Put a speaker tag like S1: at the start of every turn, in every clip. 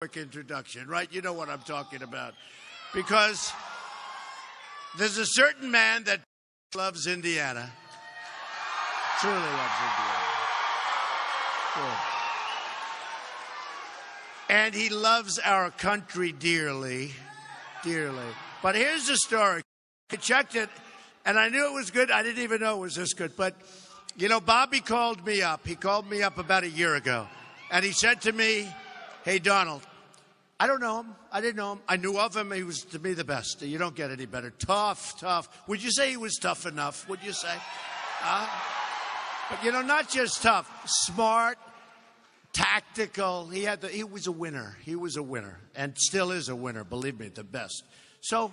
S1: quick introduction, right? You know what I'm talking about. Because there's a certain man that loves Indiana. Truly loves Indiana. Sure. And he loves our country dearly, dearly. But here's the story. I checked it, and I knew it was good. I didn't even know it was this good. But, you know, Bobby called me up. He called me up about a year ago. And he said to me, "Hey, Donald, I don't know him. I didn't know him. I knew of him. He was, to me, the best. You don't get any better. Tough, tough. Would you say he was tough enough? Would you say? But, you know, not just tough. Smart, tactical. He was a winner. He was a winner. And still is a winner. Believe me, the best. So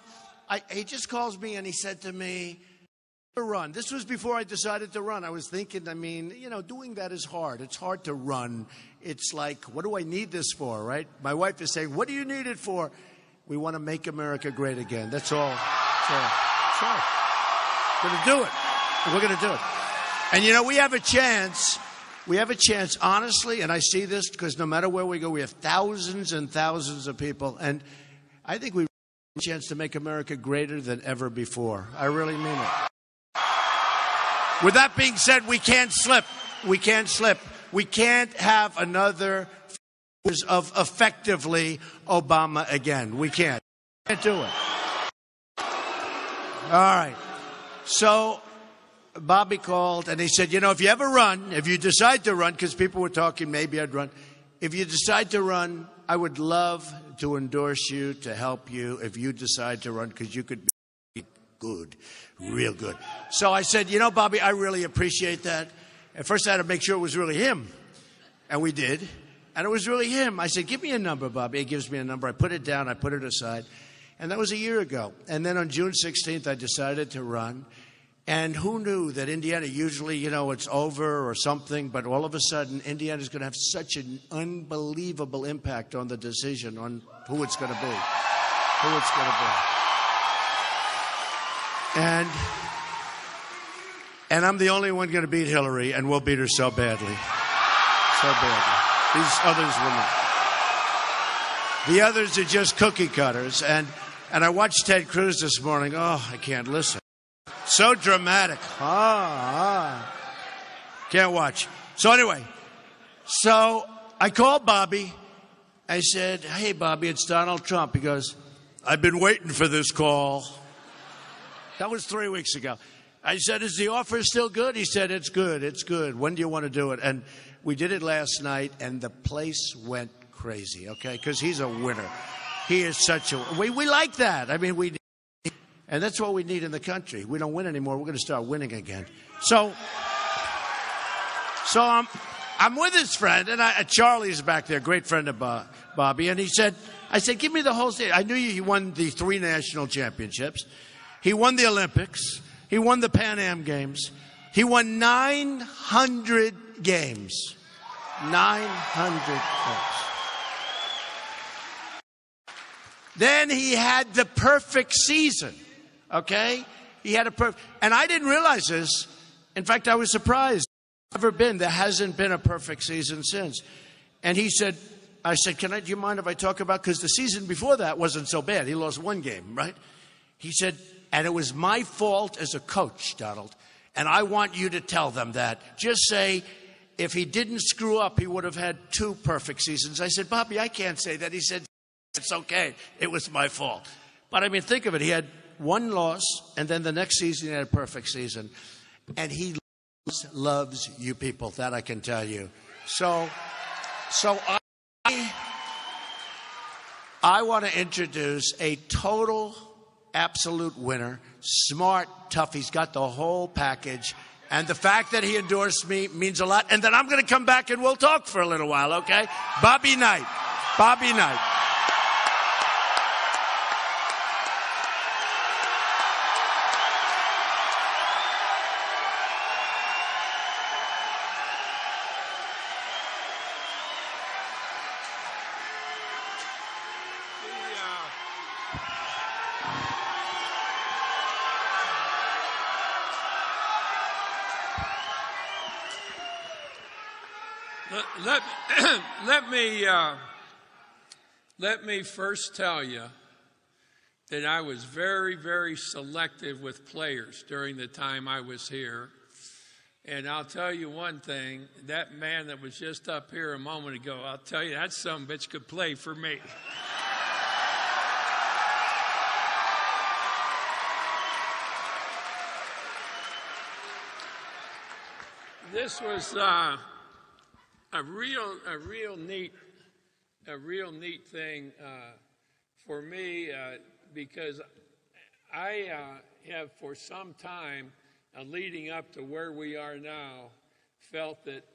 S1: he just calls me and he said to me, run. This was before I decided to run. I was thinking, I mean, you know, doing that is hard. It's hard to run. It's like, what do I need this for, right? My wife is saying, what do you need it for? We want to make America great again. That's all. That's all. We're going to do it. We're going to do it. And, you know, we have a chance. We have a chance, honestly, and I see this because no matter where we go, we have thousands and thousands of people. And I think we have a chance to make America greater than ever before. I really mean it. With that being said, we can't slip. We can't slip. We can't have another years of effectively Obama again. We can't. Can't do it. All right. So Bobby called and he said, you know, if you ever run, if you decide to run, because people were talking maybe I'd run. If you decide to run, I would love to endorse you, to help you if you decide to run, because you could be good, real good. So I said, you know, Bobby, I really appreciate that. At first I had to make sure it was really him. And we did. And it was really him. I said, give me a number, Bobby. He gives me a number. I put it down. I put it aside. And that was a year ago. And then on June 16th, I decided to run. And who knew that Indiana, usually, you know, it's over or something, but all of a sudden, Indiana's going to have such an unbelievable impact on the decision on who it's going to be. Who it's going to be. And I'm the only one going to beat Hillary, and we'll beat her so badly. So badly. These others will not. The others are just cookie cutters. And I watched Ted Cruz this morning. Oh, I can't listen. So dramatic. Can't watch. So anyway, so I called Bobby. I said, hey, Bobby, it's Donald Trump. He goes, I've been waiting for this call. That was 3 weeks ago. I said, is the offer still good? He said, it's good. It's good. When do you want to do it? And we did it last night, and the place went crazy, okay? Because he's a winner. He is such a... We like that. I mean, and that's what we need in the country. We don't win anymore. We're going to start winning again. So I'm with his friend, and Charlie's back there, great friend of Bobby, and I said, give me the whole thing. I knew he won the 3 national championships. He won the Olympics. He won the Pan Am Games. He won 900 games. 900 games. Then he had the perfect season, okay? He had a perfect... And I didn't realize this. In fact, I was surprised. There hasn't been a perfect season since. And he said, I said, do you mind if I talk about... Because the season before that wasn't so bad. He lost 1 game, right? He said... And it was my fault as a coach, Donald. And I want you to tell them that. Just say, if he didn't screw up, he would have had 2 perfect seasons. I said, Bobby, I can't say that. He said, it's okay. It was my fault. But, I mean, think of it. He had 1 loss, and then the next season he had a perfect season. And he loves you people. That I can tell you. So I want to introduce a total... absolute winner, smart, tough. He's got the whole package. And the fact that he endorsed me means a lot. And then I'm going to come back and we'll talk for a little while, okay? Bobby Knight. Bobby Knight.
S2: Let me Let me first tell you that I was very, very selective with players during the time I was here. And I'll tell you one thing, that man that was just up here a moment ago, I'll tell you, that sumbitch could play for me. This was a real neat thing for me because I have for some time leading up to where we are now felt that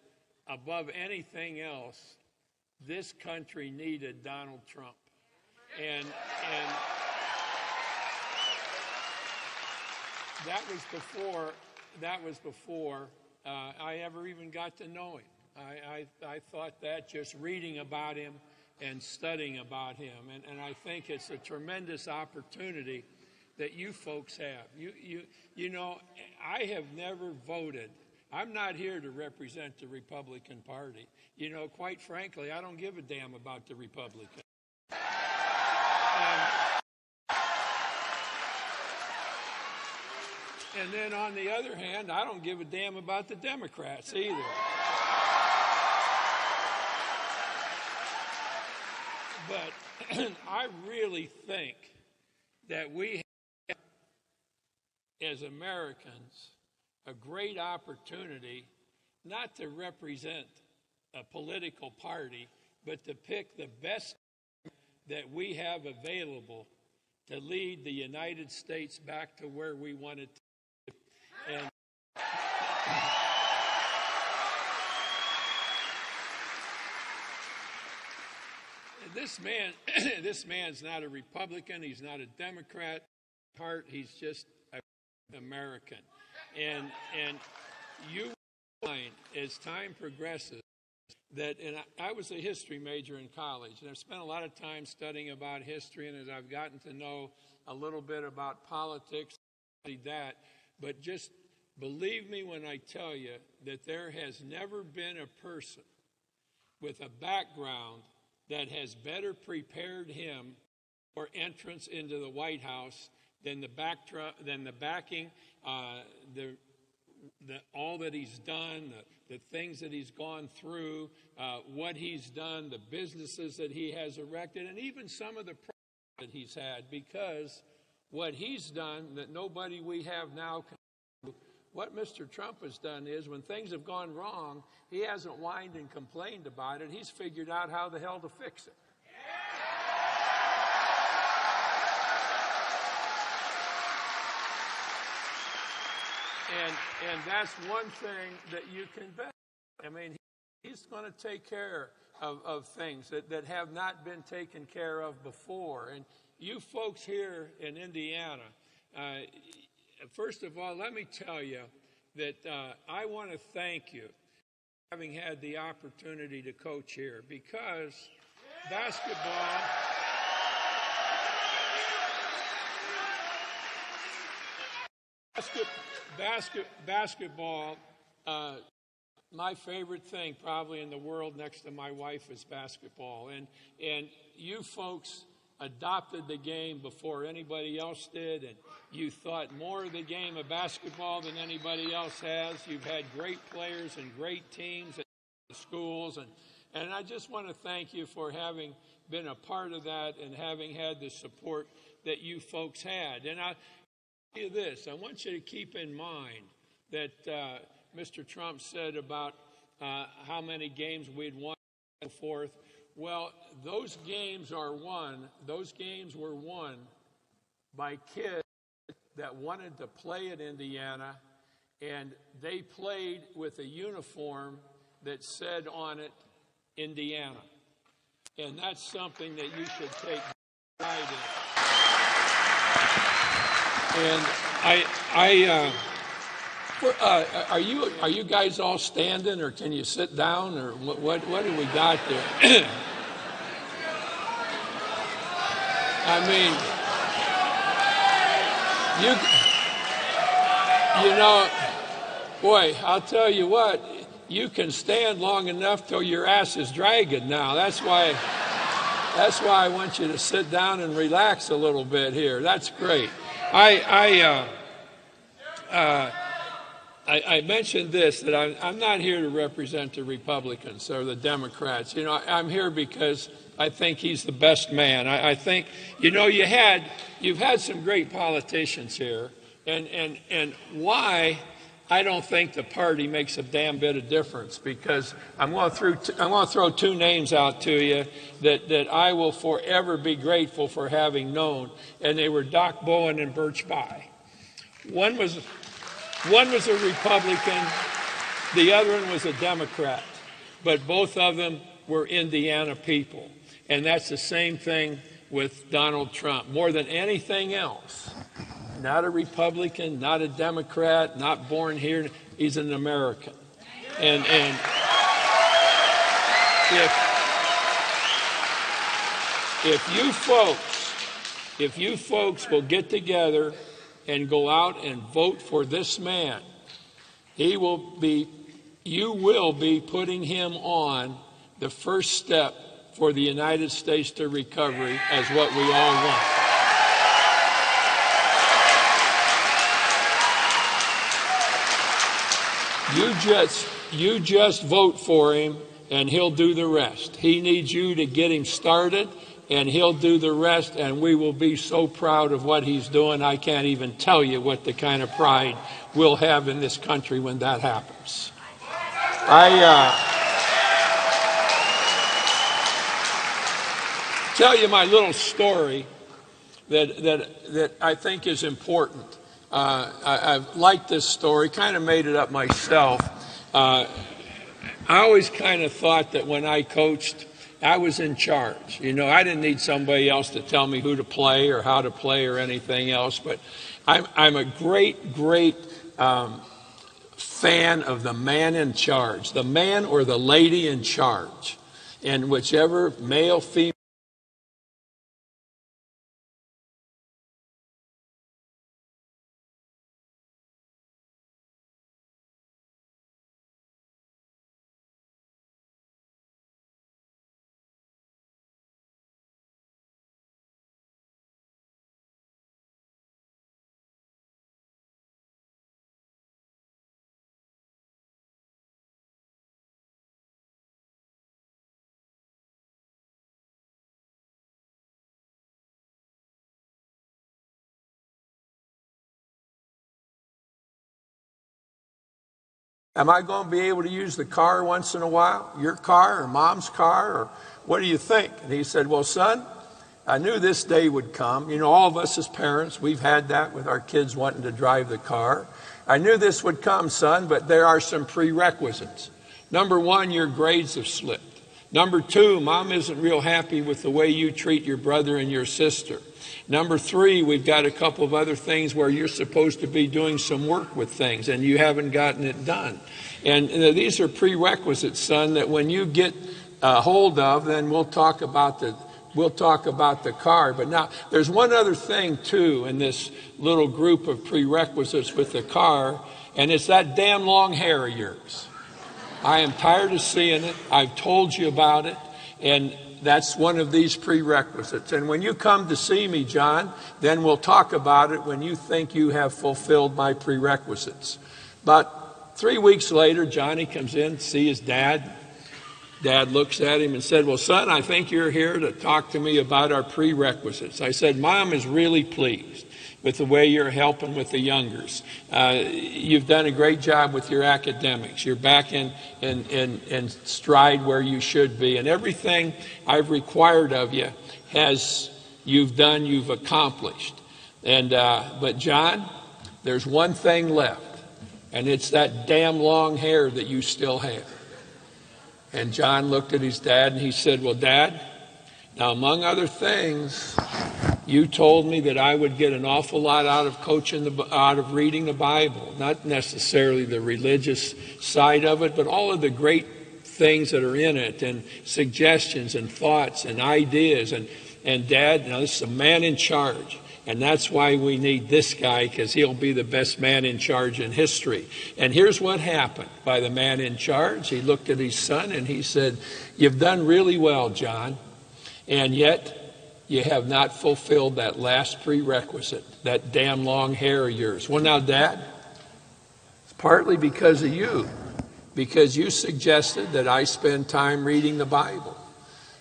S2: above anything else, this country needed Donald Trump, and that was before I ever even got to know him. I thought that just reading about him and studying about him. And I think it's a tremendous opportunity that you folks have. You know, I have never voted. I'm not here to represent the Republican Party. You know, quite frankly, I don't give a damn about the Republicans. And then on the other hand, I don't give a damn about the Democrats either. But I really think that we have, as Americans, a great opportunity not to represent a political party, but to pick the best that we have available to lead the United States back to where we want it to be. And this man's not a Republican. He's not a Democrat. At heart, he's just an American. And you will find as time progresses that, and I was a history major in college, and I've spent a lot of time studying about history, and as I've gotten to know a little bit about politics, that, but just believe me when I tell you that there has never been a person with a background that has better prepared him for entrance into the White House than the backing, all that he's done, the things that he's gone through, what he's done, the businesses that he has erected, and even some of the problems that he's had, because what he's done that nobody we have now can do. What Mr. Trump has done is when things have gone wrong, he hasn't whined and complained about it. He's figured out how the hell to fix it. And that's one thing that you can bet. I mean, he's going to take care of things that have not been taken care of before. And you folks here in Indiana, first of all, let me tell you that I want to thank you for having had the opportunity to coach here, because basketball my favorite thing probably in the world next to my wife is basketball. And you folks adopted the game before anybody else did, and you thought more of the game of basketball than anybody else has. You've had great players and great teams at the schools, and I just want to thank you for having been a part of that and having had the support that you folks had. And I'll tell you this, I want you to keep in mind that Mr. Trump said about how many games we'd won and so forth. Well, those games were won by kids that wanted to play at Indiana, and they played with a uniform that said on it, Indiana. And that's something that you should take pride in. And are you guys all standing, or can you sit down, or what do we got there? I mean, you know, boy, I'll tell you what, you can stand long enough till your ass is dragging now. That's why That's why I want you to sit down and relax a little bit here. That's great. I mentioned this, that I'm not here to represent the Republicans or the Democrats. You know, I'm here because I think he's the best man. I think, you know, you've had some great politicians here, and why I don't think the party makes a damn bit of difference, because I'm going to throw two names out to you that I will forever be grateful for having known, and they were Doc Bowen and Birch Bayh. One was a Republican, the other one was a Democrat, but both of them were Indiana people. And that's the same thing with Donald Trump. More than anything else, not a Republican, not a Democrat, not born here, he's an American. And if you folks will get together and go out and vote for this man, you will be putting him on the first step for the United States to recovery as what we all want. You just vote for him, and he'll do the rest. He needs you to get him started, and he'll do the rest, and we will be so proud of what he's doing. I can't even tell you what the kind of pride we'll have in this country when that happens. Tell you my little story that I think is important. I've liked this story, kind of made it up myself. I always kind of thought that when I coached, I was in charge. You know, I didn't need somebody else to tell me who to play or how to play or anything else. But I'm a great fan of the man in charge, the man or the lady in charge. And whichever male, female, am I going to be able to use the car once in a while? Your car or mom's car? Or what do you think? And he said, well, son, I knew this day would come. You know, all of us as parents, we've had that with our kids wanting to drive the car. I knew this would come, son, but there are some prerequisites. Number one, your grades have slipped. Number two, mom isn't real happy with the way you treat your brother and your sister. Number three, we've got a couple of other things where you're supposed to be doing some work with things and you haven't gotten it done. And these are prerequisites, son, that when you get hold of, then we'll talk about the car. But now there's one other thing too in this little group of prerequisites with the car, and it's that damn long hair of yours. I am tired of seeing it. I've told you about it, and that's one of these prerequisites. And when you come to see me, John, then we'll talk about it when you think you have fulfilled my prerequisites. But 3 weeks later, Johnny comes in to see his dad. Dad looks at him and said, well, son, I think you're here to talk to me about our prerequisites. I said, Mom is really pleased with the way you're helping with the youngers. You've done a great job with your academics. You're back in stride where you should be. And everything I've required of you you've accomplished. And but John, there's one thing left, and it's that damn long hair that you still have. And John looked at his dad and he said, well, Dad, now among other things, you told me that I would get an awful lot out of reading the Bible, not necessarily the religious side of it, but all of the great things that are in it, and suggestions and thoughts and ideas. And Dad, now this is a man in charge, and that's why we need this guy, because he'll be the best man in charge in history. And here's what happened by the man in charge. He looked at his son and he said, you've done really well, John. And yet, you have not fulfilled that last prerequisite, that damn long hair of yours. Well, now, Dad, it's partly because of you, because you suggested that I spend time reading the Bible.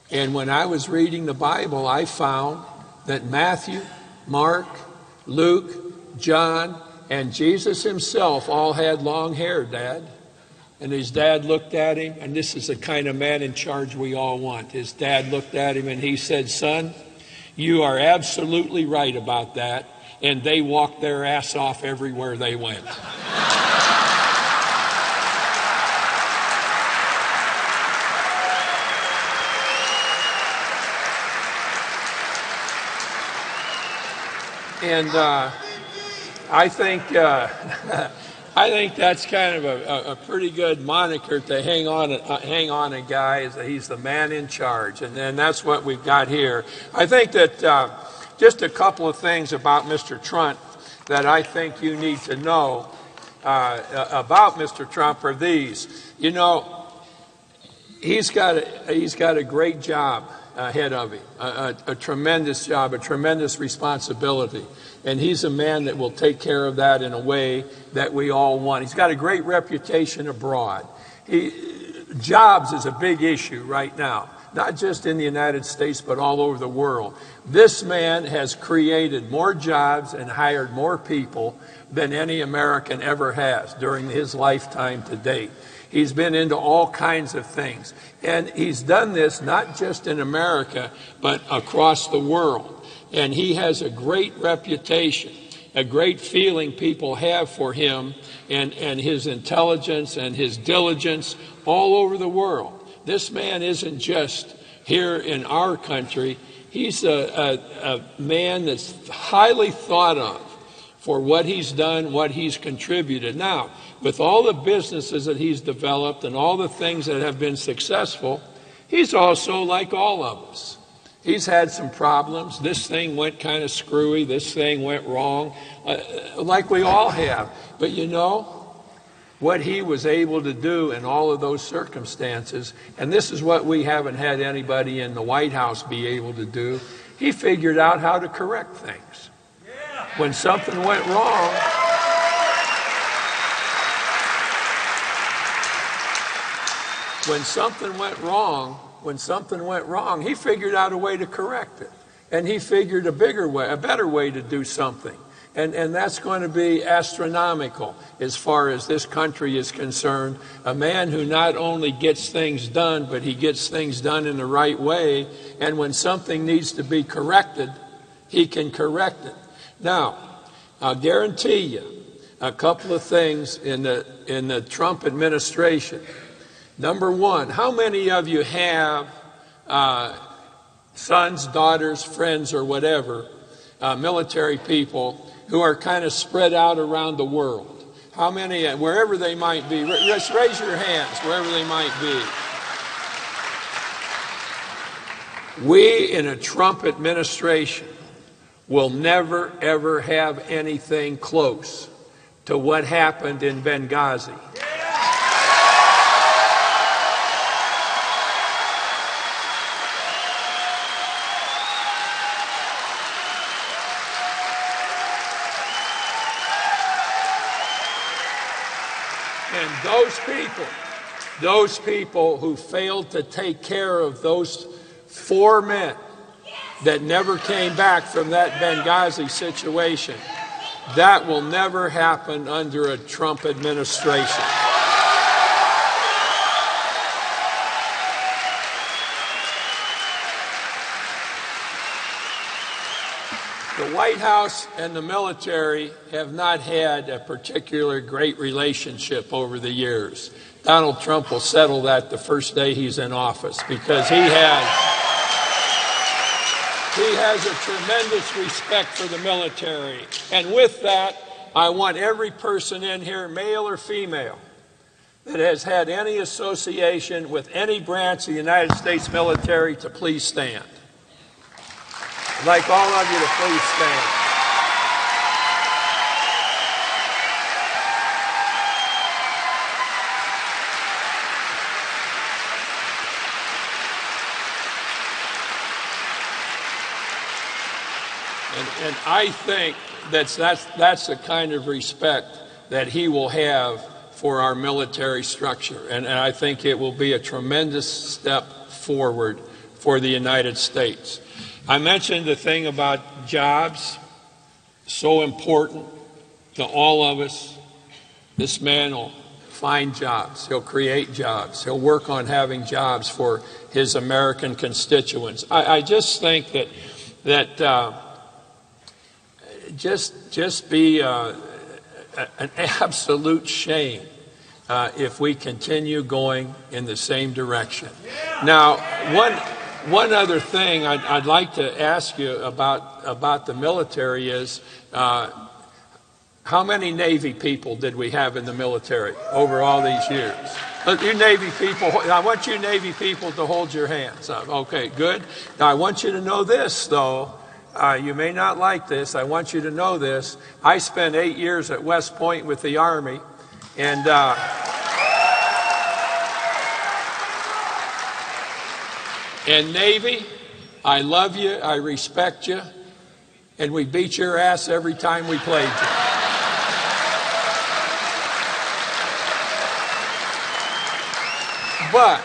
S2: And when I was reading the Bible, I found that Matthew, Mark, Luke, John, and Jesus himself all had long hair, Dad. And his dad looked at him, and this is the kind of man in charge we all want. His dad looked at him and he said, "Son, you are absolutely right about that." And they walked their ass off everywhere they went. And I think that's kind of a pretty good moniker to hang on a guy. Is that he's the man in charge, and that's what we've got here. I think that just a couple of things about Mr. Trump that I think you need to know about Mr. Trump are these. You know, he's got a great job ahead of him, a tremendous job, a tremendous responsibility. And he's a man that will take care of that in a way that we all want. He's got a great reputation abroad. Jobs is a big issue right now, not just in the United States, but all over the world. This man has created more jobs and hired more people than any American ever has during his lifetime to date. He's been into all kinds of things. And he's done this not just in America, but across the world. And he has a great reputation, a great feeling people have for him and his intelligence and his diligence all over the world. This man isn't just here in our country. He's a man that's highly thought of for what he's done, what he's contributed. Now, with all the businesses that he's developed and all the things that have been successful, he's also like all of us. He's had some problems. This thing went kind of screwy. This thing went wrong, like we all have. But you know, what he was able to do in all of those circumstances, and this is what we haven't had anybody in the White House be able to do, he figured out how to correct things. When something went wrong, when something went wrong, he figured out a way to correct it. And he figured a better way to do something. And that's going to be astronomical as far as this country is concerned. A man who not only gets things done, but he gets things done in the right way. And when something needs to be corrected, he can correct it. Now, I'll guarantee you a couple of things in the Trump administration. Number one, how many of you have sons, daughters, friends, or whatever, military people who are kind of spread out around the world? How many, wherever they might be? Just raise your hands, wherever they might be. We in a Trump administration will never, ever have anything close to what happened in Benghazi. And those people who failed to take care of those 4 men that never came back from that Benghazi situation, that will never happen under a Trump administration. The White House and the military have not had a particular great relationship over the years. Donald Trump will settle that the first day he's in office, because he has a tremendous respect for the military. And with that, I want every person in here, male or female, that has had any association with any branch of the United States military to please stand. I'd like all of you to please stand. And I think that's the kind of respect that he will have for our military structure. And I think it will be a tremendous step forward for the United States. I mentioned the thing about jobs, so important to all of us. This man will find jobs. He'll create jobs. He'll work on having jobs for his American constituents. I just think that just be an absolute shame if we continue going in the same direction. Now, one other thing I'd like to ask you about the military is, how many Navy people did we have in the military over all these years? You Navy people, I want you Navy people to hold your hands up. Okay, good. Now, I want you to know this, though. You may not like this. I want you to know this. I spent 8 years at West Point with the Army, and Navy, I love you, I respect you, and we beat your ass every time we played you. But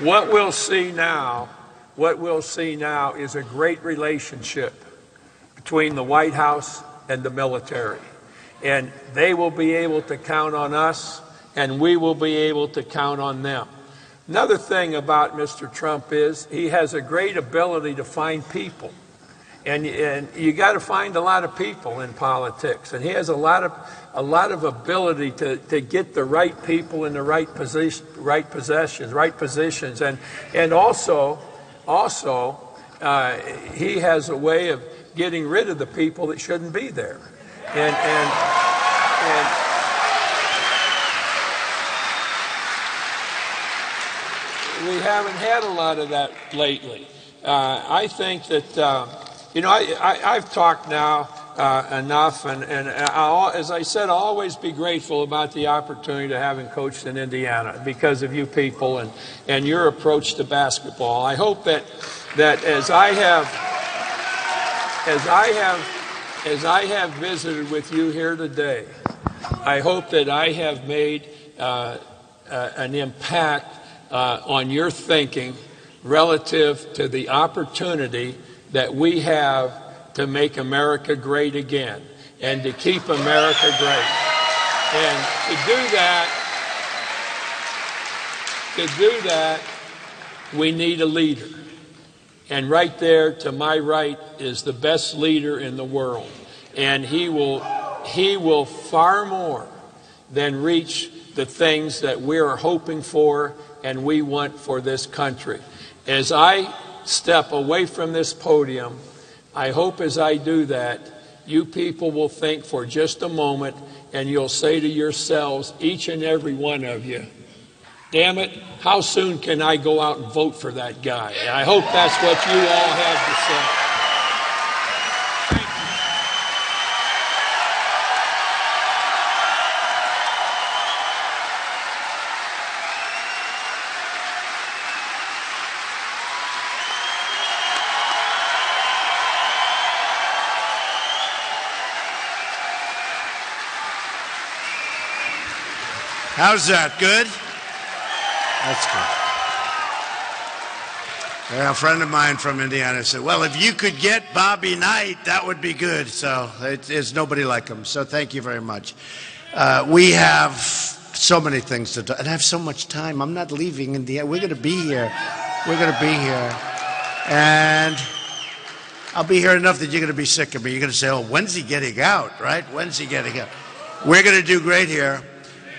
S2: what we'll see now is a great relationship between the White House and the military. And they will be able to count on us, and we will be able to count on them. Another thing about Mr. Trump is he has a great ability to find people. And you got to find a lot of people in politics. And he has a lot of ability to get the right people in the right positions. And also he has a way of getting rid of the people that shouldn't be there. And we haven't had a lot of that lately. I think that, I've talked now enough, and as I said, I'll always be grateful about the opportunity to having coached in Indiana because of you people and your approach to basketball. I hope that as I have visited with you here today, I hope that I have made an impact on your thinking relative to the opportunity that we have to make America great again and to keep America great. And to do that, we need a leader. And right there to my right is the best leader in the world. And he will far more than reach the things that we are hoping for and we want for this country. As I step away from this podium, I hope as I do that, you people will think for just a moment and you'll say to yourselves, each and every one of you, damn it, how soon can I go out and vote for that guy? And I hope that's what you all have to say.
S1: How's that? Good? That's good. Yeah, a friend of mine from Indiana said, well, if you could get Bobby Knight, that would be good. So there's nobody like him. So thank you very much. We have so many things to do. And I have so much time. I'm not leaving Indiana. We're going to be here. We're going to be here. And I'll be here enough that you're going to be sick of me. You're going to say, oh, when's he getting out, right? When's he getting out? We're going to do great here.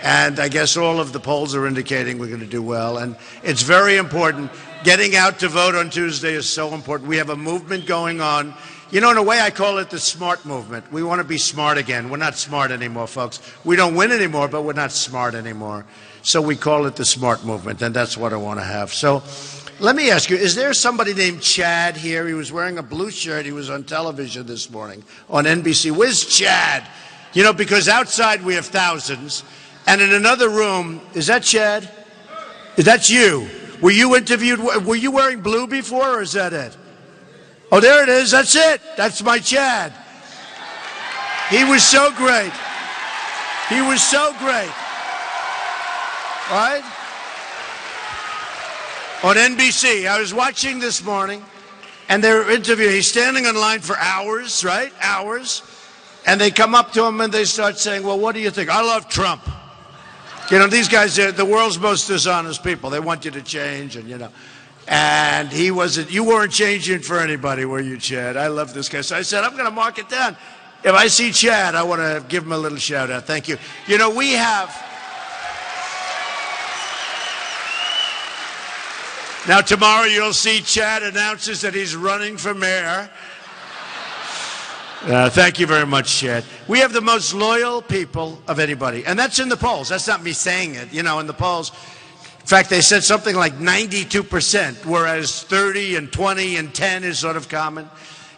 S1: And I guess all of the polls are indicating we're going to do well. And it's very important. Getting out to vote on Tuesday is so important. We have a movement going on. You know, in a way, I call it the smart movement. We want to be smart again. We're not smart anymore, folks. We don't win anymore, but we're not smart anymore. So we call it the smart movement, and that's what I want to have. So let me ask you, is there somebody named Chad here? He was wearing a blue shirt. He was on television this morning on NBC. Where's Chad? You know, because outside we have thousands. And in another room, is that Chad? Is that you? Were you interviewed? Were you wearing blue before, or is that it? Oh, there it is. That's it. That's my Chad. He was so great. He was so great. Right? On NBC. I was watching this morning, and they're interviewing. He's standing in line for hours, right? Hours. And they come up to him and they start saying, well, what do you think? I love Trump. You know, these guys are the world's most dishonest people. They want you to change, and, you know. And he wasn't, you weren't changing for anybody, were you, Chad? I love this guy. So I said, I'm going to mark it down. If I see Chad, I want to give him a little shout out. Thank you. You know, we have. Now, tomorrow you'll see Chad announces that he's running for mayor. Thank you very much, Chad. We have the most loyal people of anybody. And that's in the polls. That's not me saying it. You know, in the polls. In fact, they said something like 92%, whereas 30 and 20 and 10 is sort of common.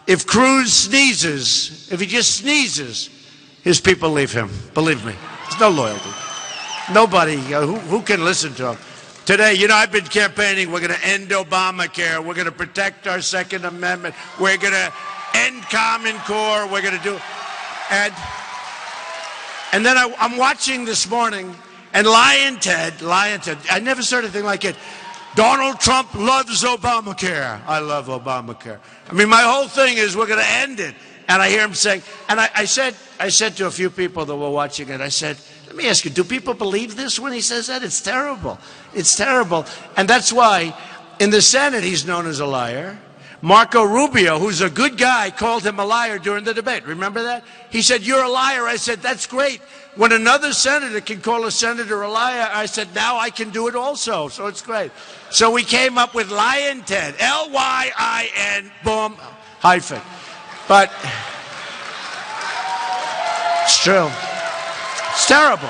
S1: If Cruz sneezes, if he just sneezes, his people leave him. Believe me. There's no loyalty. Nobody who can listen to him. Today, you know, I've been campaigning. We're going to end Obamacare. We're going to protect our Second Amendment. We're going to end Common Core. We're going to do, and then I'm watching this morning, and Lion Ted, I never saw anything like it. Donald Trump loves Obamacare. I love Obamacare. I mean, my whole thing is we're going to end it. And I hear him saying, and I said to a few people that were watching it, I said, let me ask you, do people believe this when he says that? It's terrible. It's terrible. And that's why in the Senate he's known as a liar. Marco Rubio, who's a good guy, called him a liar during the debate. Remember that? He said, you're a liar. I said, that's great. When another senator can call a senator a liar, I said, now I can do it also. So it's great. So we came up with Lion Ted, L-Y-I-N, boom, hyphen. But it's true. It's terrible.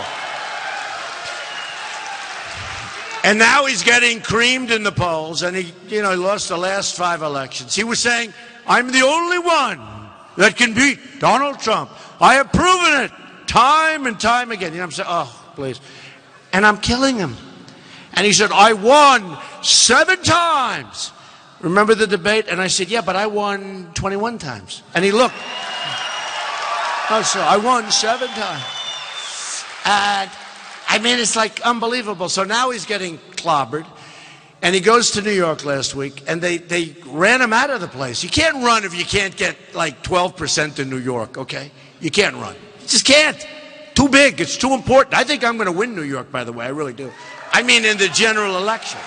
S1: And now he's getting creamed in the polls, and he lost the last 5 elections. He was saying, I'm the only one that can beat Donald Trump. I have proven it time and time again. You know what I'm saying? Oh, please. And I'm killing him. And he said, I won 7 times. Remember the debate? And I said, yeah, but I won 21 times. And he looked. Oh, so I won 7 times. And I mean, it's like unbelievable. So now he's getting clobbered. And he goes to New York last week, and they ran him out of the place. You can't run if you can't get like 12% in New York, okay? You can't run. You just can't. Too big. It's too important. I think I'm going to win New York, by the way. I really do. I mean, in the general election.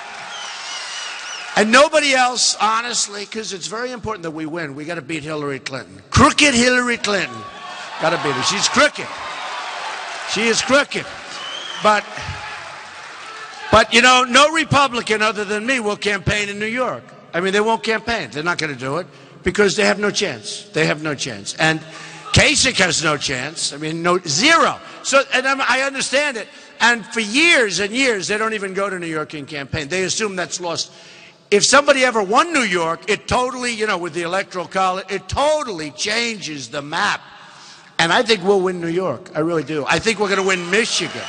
S1: And nobody else, honestly, because it's very important that we win. We got to beat Hillary Clinton. Crooked Hillary Clinton. Got to beat her. She's crooked. She is crooked. But you know, no Republican other than me will campaign in New York. I mean, they won't campaign. They're not going to do it because they have no chance. They have no chance. And Kasich has no chance. I mean, zero. So, and I understand it. And for years and years, they don't even go to New York and campaign. They assume that's lost. If somebody ever won New York, it totally, you know, with the Electoral College, it totally changes the map. And I think we'll win New York. I really do. I think we're going to win Michigan.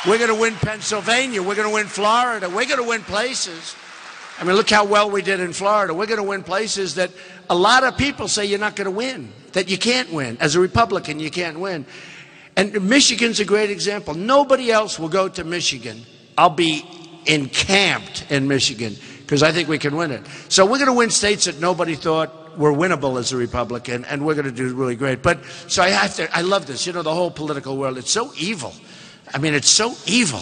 S1: We're going to win Pennsylvania. We're going to win Florida. We're going to win places. I mean, look how well we did in Florida. We're going to win places that a lot of people say you're not going to win, that you can't win. As a Republican, you can't win. And Michigan's a great example. Nobody else will go to Michigan. I'll be encamped in Michigan because I think we can win it. So we're going to win states that nobody thought were winnable as a Republican, and we're going to do really great. But so I love this. You know, the whole political world, it's so evil. I mean, it's so evil.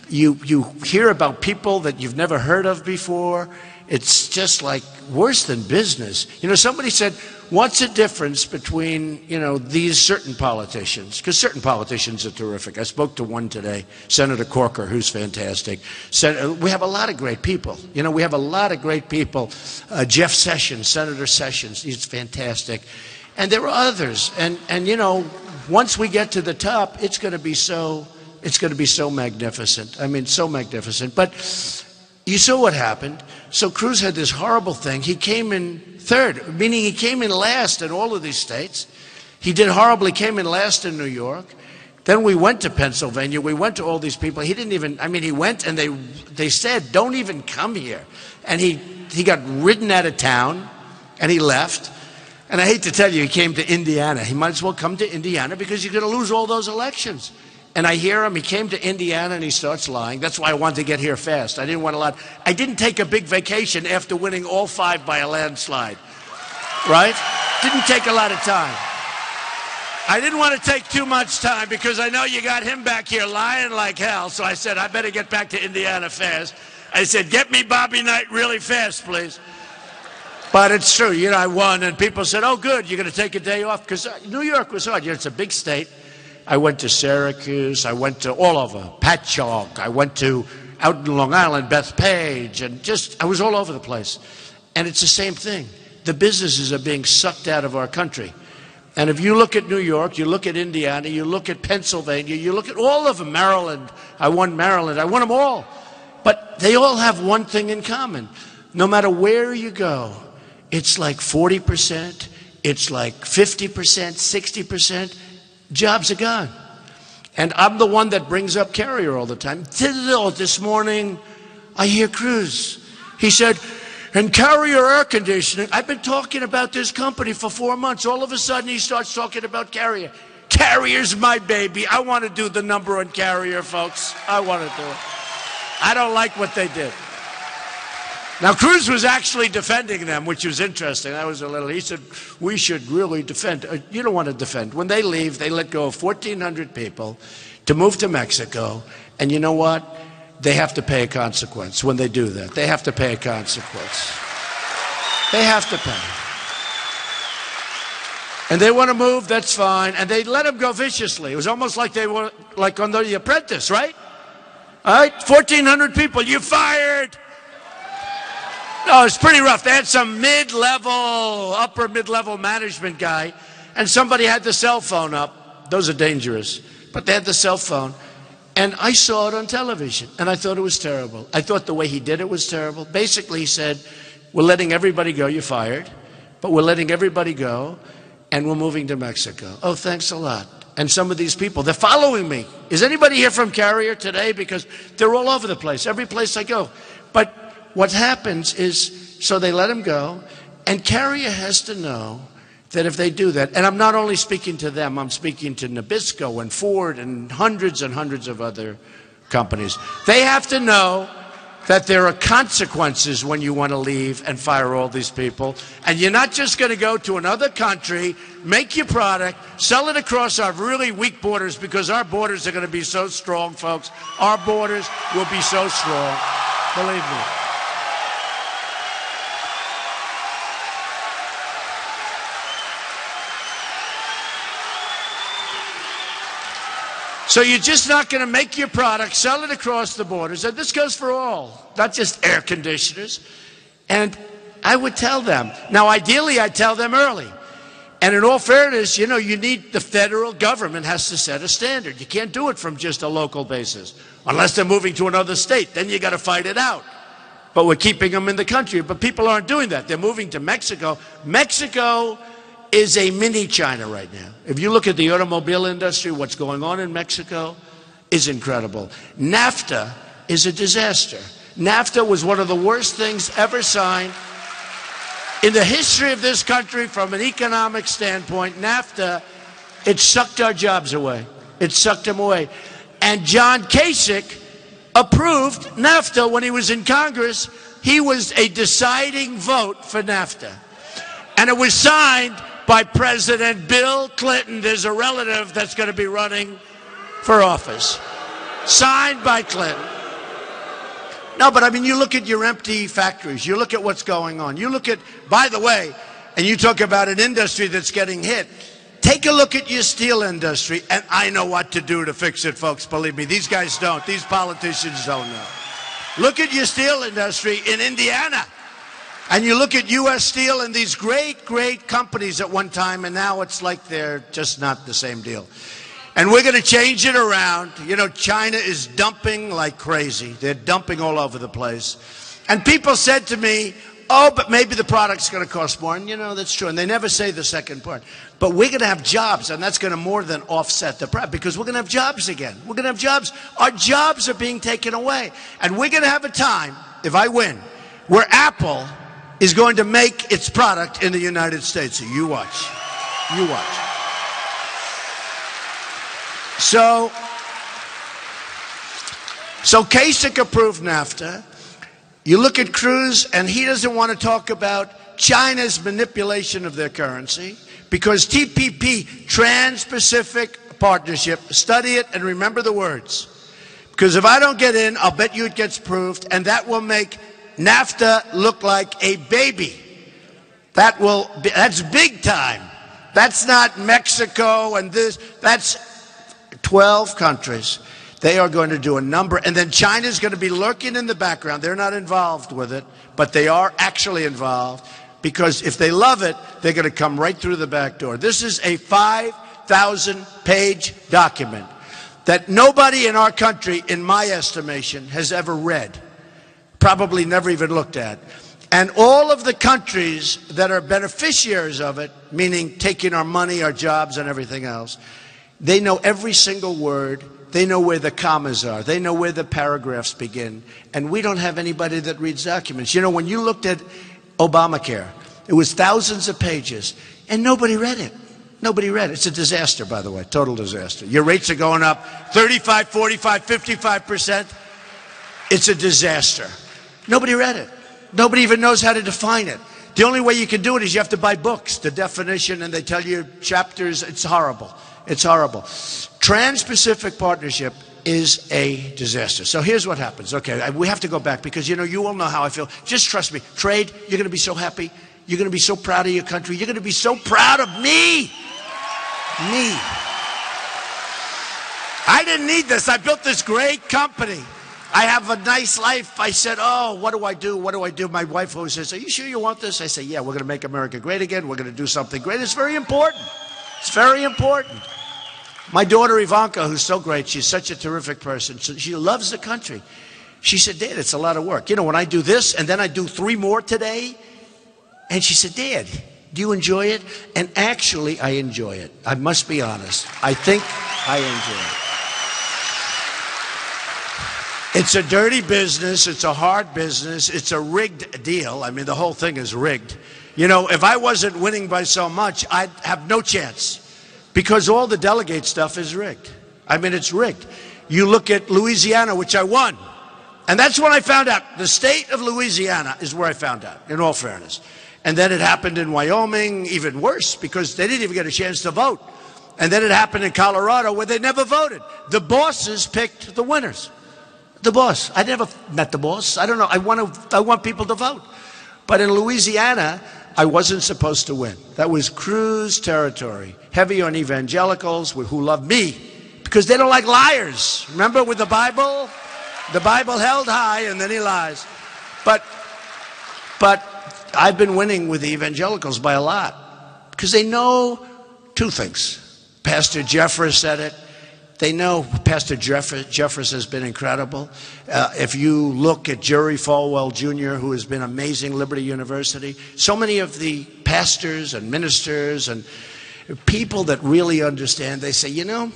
S1: You hear about people that you've never heard of before. It's just like worse than business. You know, somebody said, what's the difference between, you know, these certain politicians? Because certain politicians are terrific. I spoke to one today, Senator Corker, who's fantastic. We have a lot of great people. You know, we have a lot of great people. Jeff Sessions, Senator Sessions, he's fantastic. And there are others. And you know, once we get to the top, it's going to be so magnificent. I mean, so magnificent. But you saw what happened. So Cruz had this horrible thing. He came in third, meaning he came in last in all of these states. He did horribly, came in last in New York. Then we went to Pennsylvania. We went to all these people. He didn't even, I mean, he went and they said, don't even come here. And he got ridden out of town. And he left. And I hate to tell you, he came to Indiana. He might as well come to Indiana because you're going to lose all those elections. And I hear him, he came to Indiana and he starts lying. That's why I wanted to get here fast. I didn't want a lot. I didn't take a big vacation after winning all 5 by a landslide. Right? Didn't take a lot of time. I didn't want to take too much time because I know you got him back here lying like hell. So I said, I better get back to Indiana fast. I said, get me Bobby Knight really fast, please. But it's true, you know, I won, and people said, oh, good, you're going to take a day off, because New York was hard. You know, it's a big state. I went to Syracuse. I went to all over, Patchogue. I went to out in Long Island, Bethpage, and I was all over the place. And it's the same thing. The businesses are being sucked out of our country. And if you look at New York, you look at Indiana, you look at Pennsylvania, you look at all of them, Maryland. I won them all. But they all have one thing in common. No matter where you go, it's like 40%, it's like 50%, 60%, jobs are gone. And I'm the one that brings up Carrier all the time. This morning, I hear Cruz. He said, and Carrier air conditioning, I've been talking about this company for 4 months. All of a sudden, he starts talking about Carrier. Carrier's my baby. I want to do the number on Carrier, folks. I want to do it. I don't like what they did. Now, Cruz was actually defending them, which was interesting. He said, we should really defend. You don't want to defend. When they leave, they let go of 1,400 people to move to Mexico. And you know what? They have to pay a consequence when they do that. They have to pay a consequence. They have to pay. And they want to move, that's fine. And they let them go viciously. It was almost like they were like on The Apprentice, right? All right, 1,400 people, you fired. No, it's pretty rough. They had some upper mid-level management guy, and somebody had the cell phone up. Those are dangerous. But they had the cell phone, and I saw it on television, and I thought it was terrible. I thought the way he did it was terrible. Basically, he said, we're letting everybody go. You're fired. But we're letting everybody go, and we're moving to Mexico. Oh, thanks a lot. And some of these people, they're following me. Is anybody here from Carrier today? Because they're all over the place, every place I go. But what happens is, so they let him go, and Carrier has to know that if they do that, and I'm not only speaking to them, I'm speaking to Nabisco and Ford and hundreds of other companies. They have to know that there are consequences when you want to leave and fire all these people. And you're not just going to go to another country, make your product, sell it across our really weak borders, because our borders are going to be so strong, folks. Our borders will be so strong. Believe me. So you're just not going to make your product, sell it across the borders. And this goes for all, not just air conditioners. And I would tell them. Now, ideally, I'd tell them early. And in all fairness, you know, the federal government has to set a standard. You can't do it from just a local basis. Unless they're moving to another state, then you got to fight it out. But we're keeping them in the country. But people aren't doing that. They're moving to Mexico. Mexico is a mini China right now. If you look at the automobile industry, what's going on in Mexico is incredible. NAFTA is a disaster. NAFTA was one of the worst things ever signed in the history of this country from an economic standpoint. NAFTA, it sucked our jobs away. It sucked them away. And John Kasich approved NAFTA when he was in Congress. He was a deciding vote for NAFTA. And it was signed by President Bill Clinton. There's a relative that's going to be running for office. Signed by Clinton. No, but I mean, you look at your empty factories. You look at what's going on. You look at, by the way, and you talk about an industry that's getting hit. Take a look at your steel industry, and I know what to do to fix it, folks. Believe me, these guys don't. These politicians don't know. Look at your steel industry in Indiana. And you look at U.S. Steel and these great, great companies at one time, and now it's like they're just not the same deal. And we're going to change it around. You know, China is dumping like crazy. They're dumping all over the place. And people said to me, oh, but maybe the product's going to cost more. And, you know, that's true. And they never say the second part. But we're going to have jobs, and that's going to more than offset the price, because we're going to have jobs again. We're going to have jobs. Our jobs are being taken away. And we're going to have a time, if I win, where Apple is going to make its product in the United States. So you watch. You watch. So Kasich approved NAFTA. You look at Cruz, and he doesn't want to talk about China's manipulation of their currency because TPP, Trans-Pacific Partnership, study it and remember the words. Because if I don't get in, I'll bet you it gets approved, and that will make NAFTA look like a baby. That's big time. That's not Mexico and this. That's 12 countries. They are going to do a number, and then China's going to be lurking in the background. They're not involved with it, but they are actually involved because if they love it, they're going to come right through the back door. This is a 5,000-page document that nobody in our country, in my estimation, has ever read, probably never even looked at. And all of the countries that are beneficiaries of it, meaning taking our money, our jobs, and everything else, they know every single word. They know where the commas are. They know where the paragraphs begin. And we don't have anybody that reads documents. You know, when you looked at Obamacare, it was thousands of pages, and nobody read it. Nobody read it. It's a disaster, by the way, total disaster. Your rates are going up 35, 45, 55%. It's a disaster. Nobody read it. Nobody even knows how to define it. The only way you can do it is you have to buy books, the definition, and they tell you chapters. It's horrible. It's horrible. Trans-Pacific Partnership is a disaster. So here's what happens. Okay, we have to go back because, you know, you all know how I feel. Just trust me. Trade, you're going to be so happy. You're going to be so proud of your country. You're going to be so proud of me. Me. I didn't need this. I built this great company. I have a nice life. I said, oh, what do I do? What do I do? My wife always says, are you sure you want this? I say, yeah, we're going to make America great again. We're going to do something great. It's very important. It's very important. My daughter Ivanka, who's so great, she's such a terrific person. She loves the country. She said, Dad, it's a lot of work. You know, when I do this and then I do 3 more today. And she said, Dad, do you enjoy it? And actually, I enjoy it. I must be honest. I think I enjoy it. It's a dirty business. It's a hard business. It's a rigged deal. I mean, the whole thing is rigged. You know, if I wasn't winning by so much, I'd have no chance because all the delegate stuff is rigged. I mean, it's rigged. You look at Louisiana, which I won, and that's when I found out. The state of Louisiana is where I found out, in all fairness. And then it happened in Wyoming, even worse, because they didn't even get a chance to vote. And then it happened in Colorado where they never voted. The bosses picked the winners. The boss. I never met the boss. I don't know. I want people to vote. But in Louisiana, I wasn't supposed to win. That was Cruz territory. Heavy on evangelicals who love me because they don't like liars. Remember with the Bible? The Bible held high and then he lies. But I've been winning with the evangelicals by a lot because they know 2 things. Pastor Jeffress said it. They know Pastor Jeffress has been incredible. If you look at Jerry Falwell Jr., who has been amazing, Liberty University, so many of the pastors and ministers and people that really understand, they say, you know,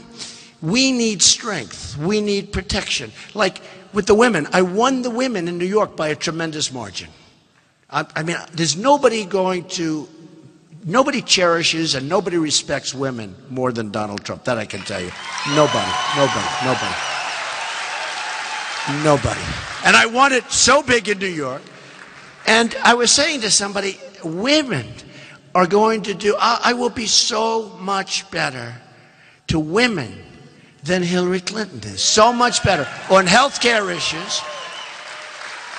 S1: we need strength. We need protection. Like with the women, I won the women in New York by a tremendous margin. I mean, there's nobody cherishes and nobody respects women more than Donald Trump. That I can tell you. Nobody. And I won it so big in New York. And I was saying to somebody, women are going to do, I will be so much better to women than Hillary Clinton is. So much better on health care issues.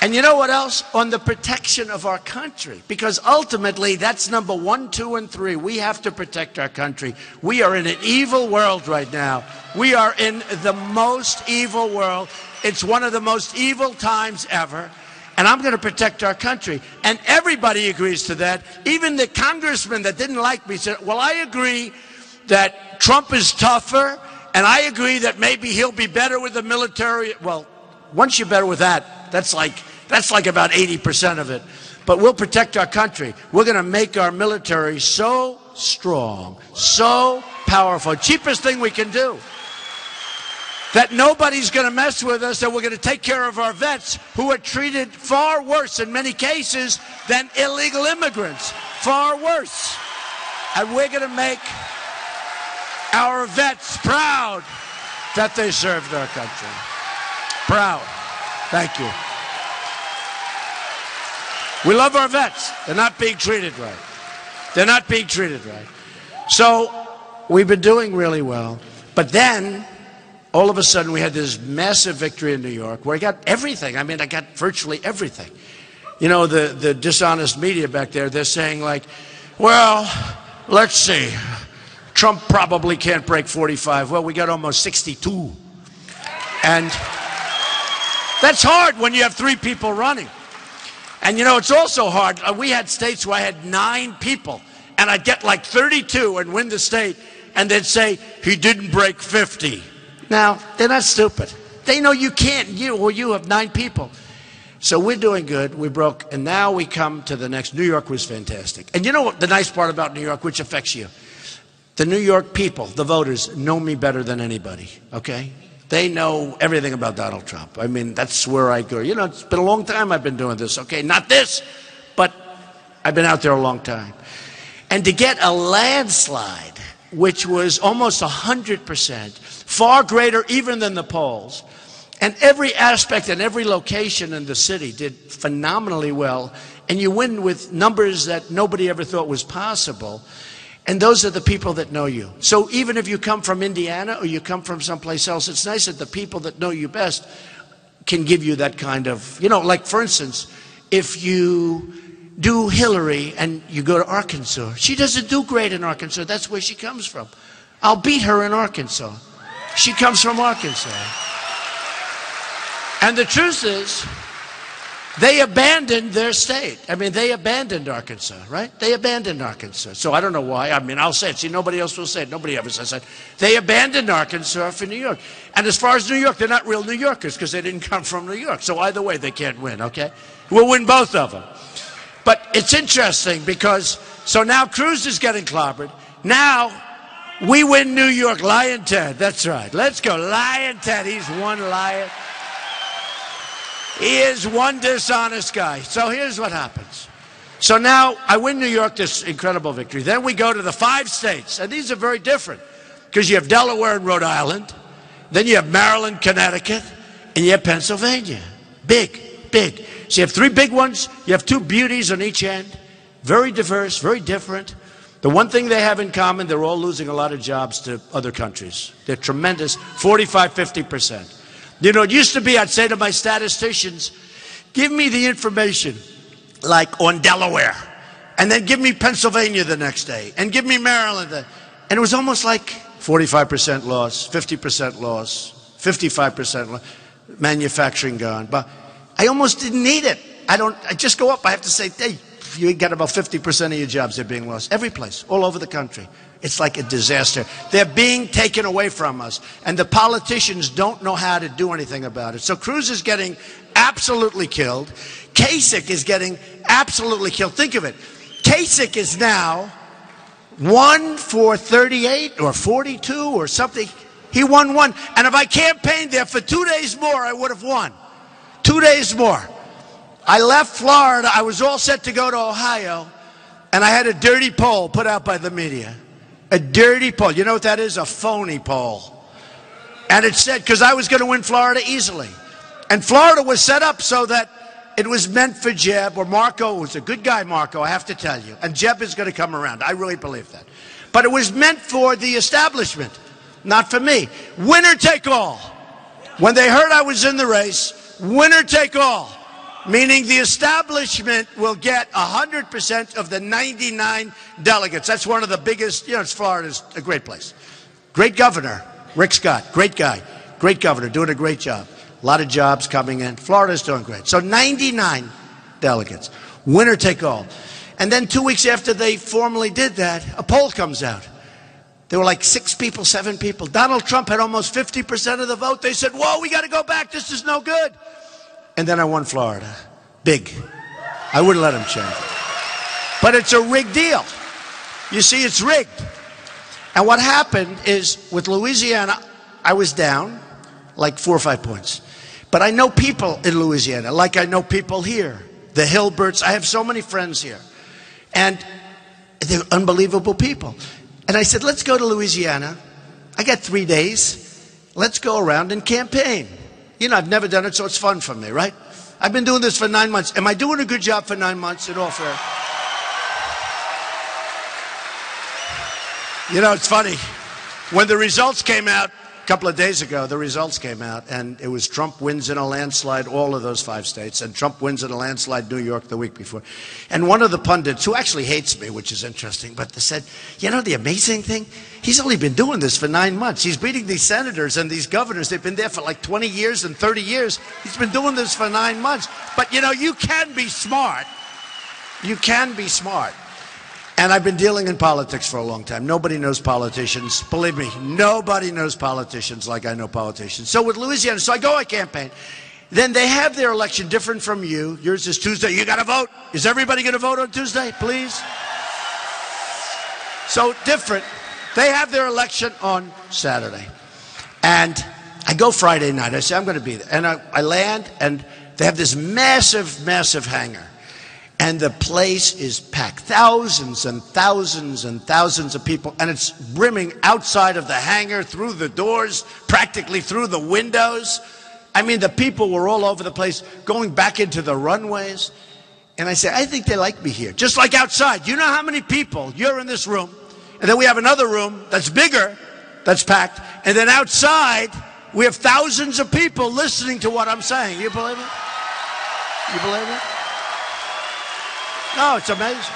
S1: And you know what else? On the protection of our country. Because ultimately, that's number 1, 2, and 3. We have to protect our country. We are in an evil world right now. We are in the most evil world. It's one of the most evil times ever. And I'm going to protect our country. And everybody agrees to that. Even the congressman that didn't like me said, well, I agree that Trump is tougher. And I agree that maybe he'll be better with the military. Well, once you're better with that, that's like about 80% of it. But we'll protect our country. We're going to make our military so strong, so powerful. Cheapest thing we can do. that nobody's going to mess with us, that we're going to take care of our vets who are treated far worse in many cases than illegal immigrants. Far worse. And we're going to make our vets proud that they served our country. Proud. Thank you. We love our vets. They're not being treated right. They're not being treated right. So we've been doing really well. But then, all of a sudden, we had this massive victory in New York where I got everything. I mean, I got virtually everything. You know, the dishonest media back there, they're saying like, well, let's see. Trump probably can't break 45. Well, we got almost 62. And that's hard when you have 3 people running. And, you know, it's also hard. We had states where I had 9 people, and I'd get like 32 and win the state, and they'd say, he didn't break 50. Now, they're not stupid. They know you can't. You have 9 people. So we're doing good. We broke, and now we come to the next. New York was fantastic. And you know what the nice part about New York, which affects you? The New York people, the voters, know me better than anybody, okay? They know everything about Donald Trump. I mean, that's where I go. You know, it's been a long time I've been doing this, okay? Not this, but I've been out there a long time. And to get a landslide, which was almost 100%, far greater even than the polls, and every aspect and every location in the city did phenomenally well, and you win with numbers that nobody ever thought was possible. And those are the people that know you. So even if you come from Indiana or you come from someplace else, it's nice that the people that know you best can give you that kind of, you know, like for instance, if you do Hillary and you go to Arkansas, she doesn't do great in Arkansas. That's where she comes from. I'll beat her in Arkansas. She comes from Arkansas. And the truth is, they abandoned their state. I mean, they abandoned Arkansas, right? They abandoned Arkansas. So I don't know why. I mean, I'll say it. See, nobody else will say it. Nobody ever says it. They abandoned Arkansas for New York. And as far as New York, they're not real New Yorkers because they didn't come from New York. So either way, they can't win, okay? We'll win both of them. But it's interesting because, so now Cruz is getting clobbered. Now we win New York. Lion Ted. That's right. Let's go. Lion Ted. He's one lion. He is one dishonest guy. So here's what happens. So now I win New York, this incredible victory. Then we go to the 5 states, and these are very different because you have Delaware and Rhode Island, then you have Maryland, Connecticut, and you have Pennsylvania. Big, big. So you have 3 big ones, you have 2 beauties on each end, very diverse, very different. The one thing they have in common, they're all losing a lot of jobs to other countries. They're tremendous, 45, 50%. You know, it used to be, I'd say to my statisticians, give me the information, like on Delaware, and then give me Pennsylvania the next day, and give me Maryland. And it was almost like 45% loss, 50% loss, 55% loss, manufacturing gone. But I almost didn't need it. I just go up. I have to say, hey, you got about 50% of your jobs are being lost. Every place, all over the country. It's like a disaster. They're being taken away from us, and the politicians don't know how to do anything about it. So Cruz is getting absolutely killed. Kasich is getting absolutely killed. Think of it. Kasich is now 1 for 38 or 42 or something. He won 1. And if I campaigned there for 2 days more, I would have won. 2 days more. I left Florida. I was all set to go to Ohio, and I had a dirty poll put out by the media. A dirty poll. You know what that is? A phony poll. And it said, because I was going to win Florida easily. And Florida was set up so that it was meant for Jeb, or Marco, who's a good guy, Marco, I have to tell you. And Jeb is going to come around. I really believe that. But it was meant for the establishment, not for me. Winner take all. When they heard I was in the race, winner take all. Meaning the establishment will get 100% of the 99 delegates. That's one of the biggest, you know, Florida's a great place. Great governor, Rick Scott, great guy, great governor, doing a great job. A lot of jobs coming in. Florida's doing great. So 99 delegates, winner take all. And then 2 weeks after they formally did that, a poll comes out. There were like 6 people, 7 people. Donald Trump had almost 50% of the vote. They said, whoa, we got to go back. This is no good. And then I won Florida. Big. I wouldn't let him change it. But it's a rigged deal. You see, it's rigged. And what happened is, with Louisiana, I was down. like 4 or 5 points. But I know people in Louisiana, like I know people here. The Hilberts, I have so many friends here. And they're unbelievable people. And I said, let's go to Louisiana. I got 3 days. Let's go around and campaign. You know, I've never done it, so it's fun for me, right? I've been doing this for 9 months. Am I doing a good job for 9 months at all fair? You know, it's funny. When the results came out a couple of days ago, the results came out, and it was Trump wins in a landslide, all of those 5 states, and Trump wins in a landslide, New York, the week before. And one of the pundits, who actually hates me, which is interesting, but they said, you know the amazing thing? He's only been doing this for 9 months. He's beating these senators and these governors. They've been there for like 20 years and 30 years. He's been doing this for 9 months. But, you know, you can be smart. You can be smart. And I've been dealing in politics for a long time. Nobody knows politicians. Believe me, nobody knows politicians like I know politicians. So with Louisiana, so I go, I campaign. Then they have their election different from you. Yours is Tuesday. You got to vote. Is everybody going to vote on Tuesday, please? So different. They have their election on Saturday. And I go Friday night. I say, I'm going to be there. And I land, and they have this massive, massive hangar. And the place is packed. Thousands and thousands and thousands of people. And it's brimming outside of the hangar, through the doors, practically through the windows. I mean, the people were all over the place, going back into the runways. And I say, I think they like me here. Just like outside. You know how many people, you're in this room, and then we have another room that's bigger, that's packed. And then outside, we have thousands of people listening to what I'm saying. You believe it? You believe it? No, it's amazing.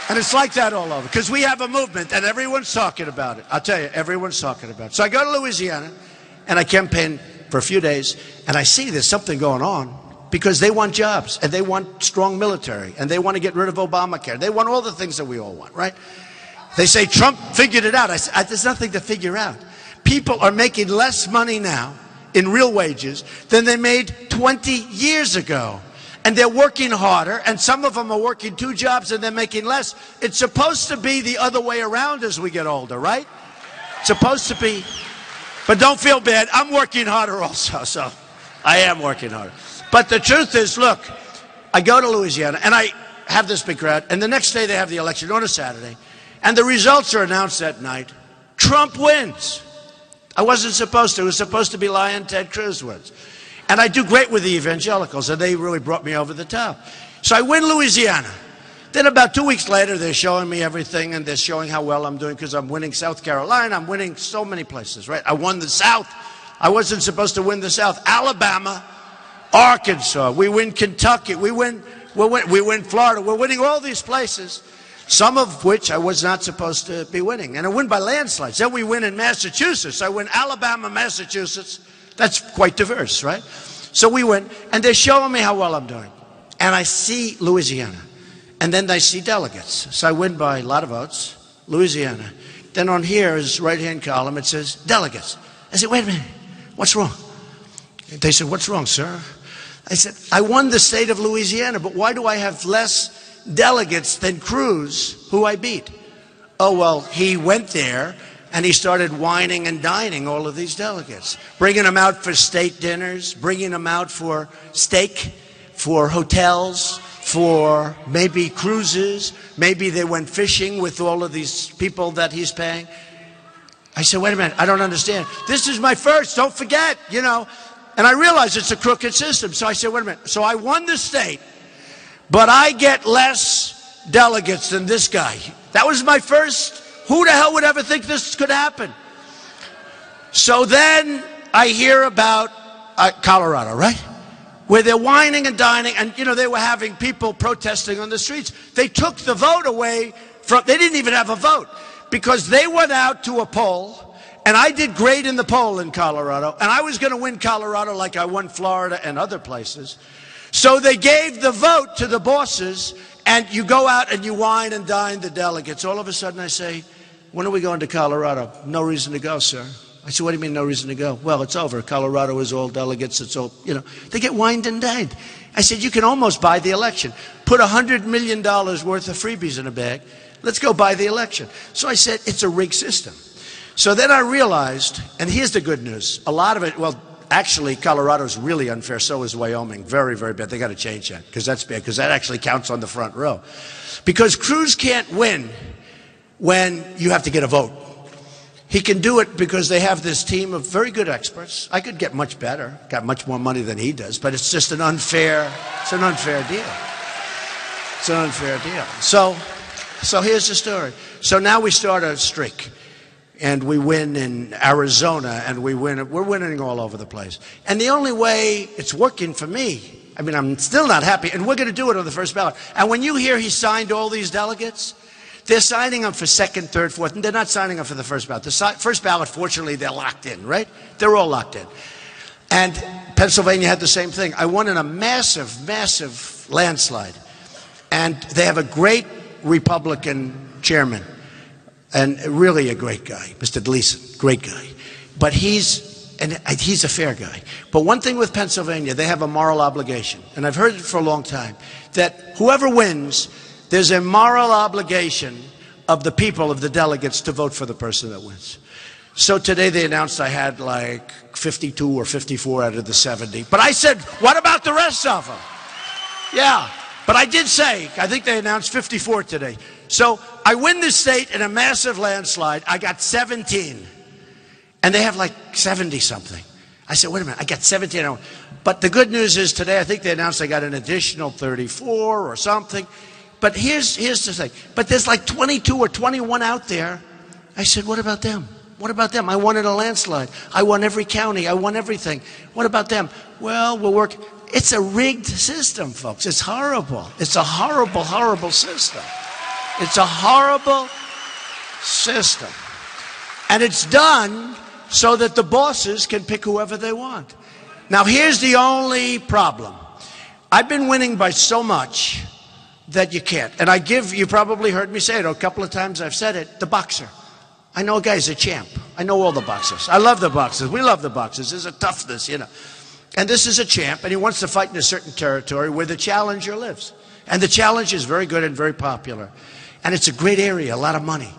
S1: And it's like that all over. Because we have a movement, and everyone's talking about it. I'll tell you, everyone's talking about it. So I go to Louisiana, and I campaign for a few days, and I see there's something going on, because they want jobs, and they want strong military, and they want to get rid of Obamacare. They want all the things that we all want, right? They say Trump figured it out. I said, there's nothing to figure out. People are making less money now in real wages than they made 20 years ago. And they're working harder, and some of them are working 2 jobs and they're making less. It's supposed to be the other way around as we get older, right? It's supposed to be. But don't feel bad. I'm working harder also, so I am working harder. But the truth is, look, I go to Louisiana, and I have this big crowd, and the next day they have the election on a Saturday, and the results are announced that night. Trump wins. I wasn't supposed to. It was supposed to be Lion Ted Cruz wins. And I do great with the evangelicals, and they really brought me over the top. So I win Louisiana. Then about 2 weeks later, they're showing me everything, and they're showing how well I'm doing, because I'm winning South Carolina. I'm winning so many places, right? I won the South. I wasn't supposed to win the South. Alabama, Arkansas. We win Kentucky. We win Florida. We're winning all these places, some of which I was not supposed to be winning. And I win by landslides. Then we win in Massachusetts. I win Alabama, Massachusetts. That's quite diverse, right? So we win, and they're showing me how well I'm doing. And I see Louisiana, and then I see delegates. So I win by a lot of votes, Louisiana. Then on here is right-hand column, it says delegates. I said, wait a minute, what's wrong? They said, what's wrong, sir? I said, I won the state of Louisiana, but why do I have less delegates than Cruz, who I beat? Oh, well, he went there, and he started whining and dining all of these delegates, bringing them out for state dinners, bringing them out for steak, for hotels, for maybe cruises. Maybe they went fishing with all of these people that he's paying. I said, wait a minute, I don't understand. This is my first, don't forget, you know. And I realized it's a crooked system. So I said, wait a minute. So I won the state, but I get less delegates than this guy. That was my first. Who the hell would ever think this could happen? So then I hear about Colorado, right? Where they're whining and dining, and, you know, they were having people protesting on the streets. They took the vote away from, they didn't even have a vote, because they went out to a poll, and I did great in the poll in Colorado, and I was going to win Colorado like I won Florida and other places. So they gave the vote to the bosses, and you go out and you wine and dine the delegates. All of a sudden I say, when are we going to Colorado? No reason to go, sir. I said, what do you mean no reason to go? Well, it's over. Colorado is all delegates. It's all, you know, they get wined and dined. I said, you can almost buy the election. Put $100 million worth of freebies in a bag. Let's go buy the election. So I said, it's a rigged system. So then I realized, and here's the good news, a lot of it, well, actually, Colorado's really unfair. So is Wyoming. Very, very bad. They got to change that because that's bad because that actually counts on the front row. Because Cruz can't win when you have to get a vote. He can do it because they have this team of very good experts. I could get much better, got much more money than he does, but it's just an unfair deal. It's an unfair deal. So here's the story. So now we start a streak. And we win in Arizona, and we're winning all over the place. And the only way it's working for me, I mean, I'm still not happy, and we're going to do it on the first ballot. And when you hear he signed all these delegates, they're signing them for second, third, fourth, and they're not signing them for the first ballot. The first ballot, fortunately, they're locked in, right? They're all locked in. And Pennsylvania had the same thing. I won in a massive, massive landslide. And they have a great Republican chairman. And really a great guy, Mr. Gleason, great guy. But he's a fair guy. But one thing with Pennsylvania, they have a moral obligation, and I've heard it for a long time, that whoever wins, there's a moral obligation of the people, of the delegates, to vote for the person that wins. So today they announced I had like 52 or 54 out of the 70. But I said, what about the rest of them? Yeah, but I did say, I think they announced 54 today. So I win the state in a massive landslide. I got 17. And they have like 70-something. I said, wait a minute, I got 17. But the good news is today, I think they announced I got an additional 34 or something. But here's the thing. But there's like 22 or 21 out there. I said, what about them? What about them? I won in a landslide. I won every county. I won everything. What about them? Well, we'll work. It's a rigged system, folks. It's horrible. It's a horrible, horrible system. It's a horrible system. And it's done so that the bosses can pick whoever they want. Now, here's the only problem. I've been winning by so much that you can't. And you probably heard me say it a couple of times. I've said it, the boxer. I know a guy's a champ. I know all the boxers. I love the boxers. We love the boxers. There's a toughness, you know. And this is a champ, and he wants to fight in a certain territory where the challenger lives. And the challenge is very good and very popular. And it's a great area, a lot of money.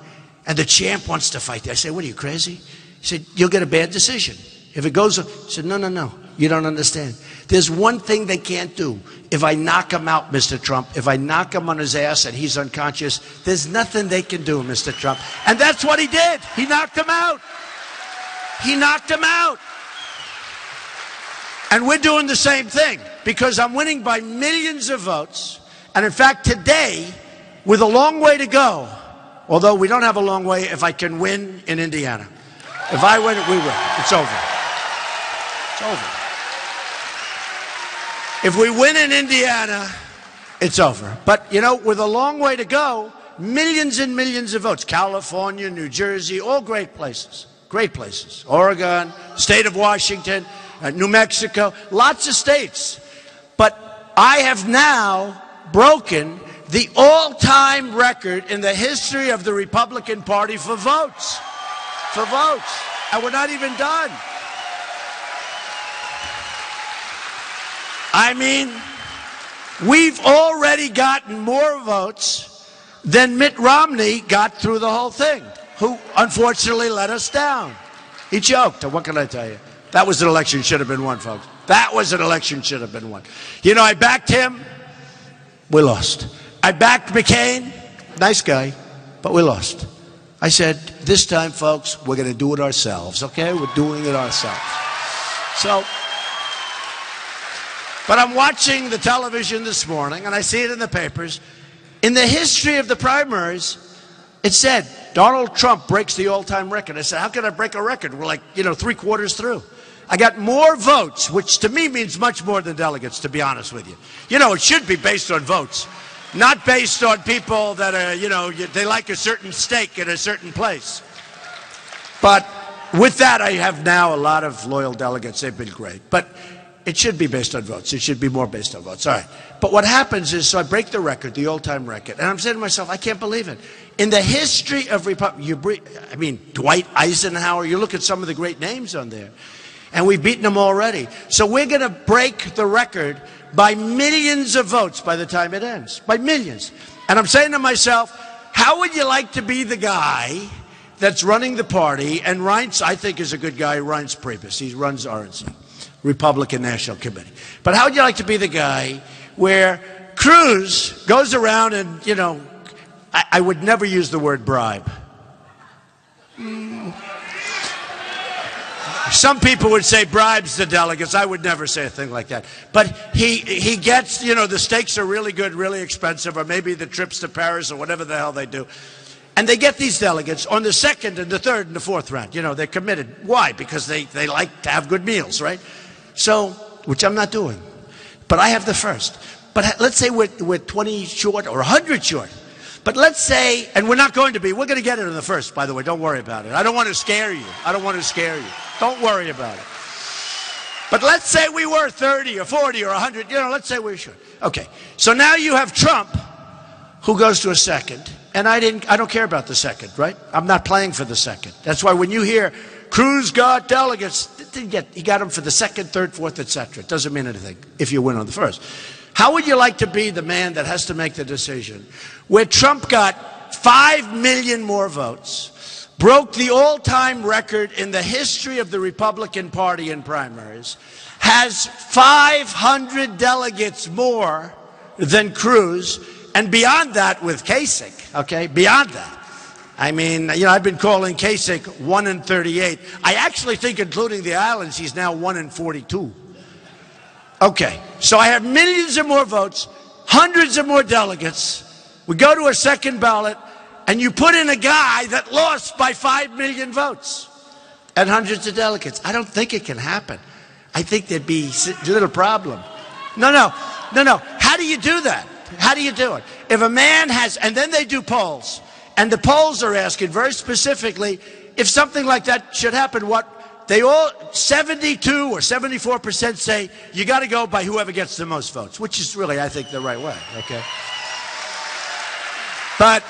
S1: And the champ wants to fight there. I say, what are you, crazy? He said, you'll get a bad decision. If it goes, he said, no, you don't understand. There's one thing they can't do. If I knock him out, Mr. Trump, if I knock him on his ass and he's unconscious, there's nothing they can do, Mr. Trump. And that's what he did. He knocked him out. He knocked him out. And we're doing the same thing because I'm winning by millions of votes. And in fact, today, with a long way to go, although we don't have a long way if I can win in Indiana. If I win, we win. It's over. It's over. If we win in Indiana, it's over. But, you know, with a long way to go, millions and millions of votes. California, New Jersey, all great places. Great places. Oregon, state of Washington, New Mexico, lots of states. But I have now broken the all-time record in the history of the Republican Party for votes. For votes. And we're not even done. I mean, we've already gotten more votes than Mitt Romney got through the whole thing, who unfortunately let us down. He choked. What can I tell you? That was an election should have been won, folks. That was an election should have been won. You know, I backed him. We lost. I backed McCain. Nice guy. But we lost. I said, this time, folks, we're going to do it ourselves, okay? We're doing it ourselves. But I'm watching the television this morning, and I see it in the papers. In the history of the primaries, it said, Donald Trump breaks the all-time record. I said, how can I break a record? We're like, 3/4 through. I got more votes, which to me means much more than delegates, to be honest with you. You know, it should be based on votes, not based on people that are, they like a certain steak in a certain place. But with that, I have now a lot of loyal delegates. They've been great. But it should be based on votes. It should be more based on votes. All right. But what happens is, so I break the record, the all-time record, and I'm saying to myself, I can't believe it. In the history of Dwight Eisenhower, you look at some of the great names on there, and we've beaten them already. So we're going to break the record by millions of votes by the time it ends. By millions. And I'm saying to myself, how would you like to be the guy that's running the party, and Reince, I think, is a good guy, Reince Priebus. He runs RNC, Republican National Committee. But how would you like to be the guy where Cruz goes around and, you know, I would never use the word bribe. Some people would say bribes the delegates. I would never say a thing like that. But he gets, you know, the steaks are really good, really expensive, or maybe the trips to Paris or whatever the hell they do. And they get these delegates on the second and the third and the fourth round. You know, they're committed. Why? Because they like to have good meals, right? So, which I'm not doing. But I have the first. But let's say we're 20 short or 100 short. But let's say, and we're not going to be, we're going to get it in the first, by the way. Don't worry about it. I don't want to scare you. I don't want to scare you. Don't worry about it. But let's say we were 30 or 40 or 100. You know, let's say we should. Okay. So now you have Trump, who goes to a second. And I don't care about the second, right? I'm not playing for the second. That's why when you hear Cruz got delegates, he got them for the second, third, fourth, etc. It doesn't mean anything if you win on the first. How would you like to be the man that has to make the decision where Trump got 5 million more votes, broke the all-time record in the history of the Republican Party in primaries, has 500 delegates more than Cruz, and beyond that with Kasich, okay, beyond that. I mean, you know, I've been calling Kasich 1 in 38. I actually think, including the islands, he's now 1 in 42. Okay, so I have millions of more votes, hundreds of more delegates. We go to a second ballot, and you put in a guy that lost by 5 million votes and hundreds of delegates. I don't think it can happen. I think there'd be a little problem. No. How do you do that? How do you do it? If a man has, and then they do polls, and the polls are asking very specifically, if something like that should happen, what? They all, 72 or 74% say you got to go by whoever gets the most votes, which is really, I think, the right way, okay? But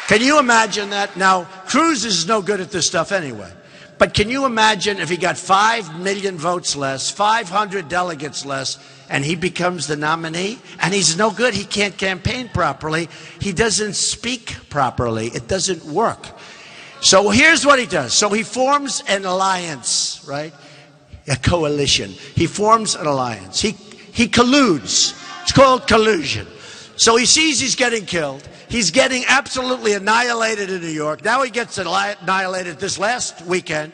S1: can you imagine that? Now, Cruz is no good at this stuff anyway. But can you imagine if he got 5 million votes less, 500 delegates less, and he becomes the nominee? And he's no good. He can't campaign properly. He doesn't speak properly. It doesn't work. So here's what he does. So he forms an alliance, right? A coalition. He forms an alliance. He colludes. It's called collusion. So he sees he's getting killed. He's getting absolutely annihilated in New York. Now he gets annihilated this last weekend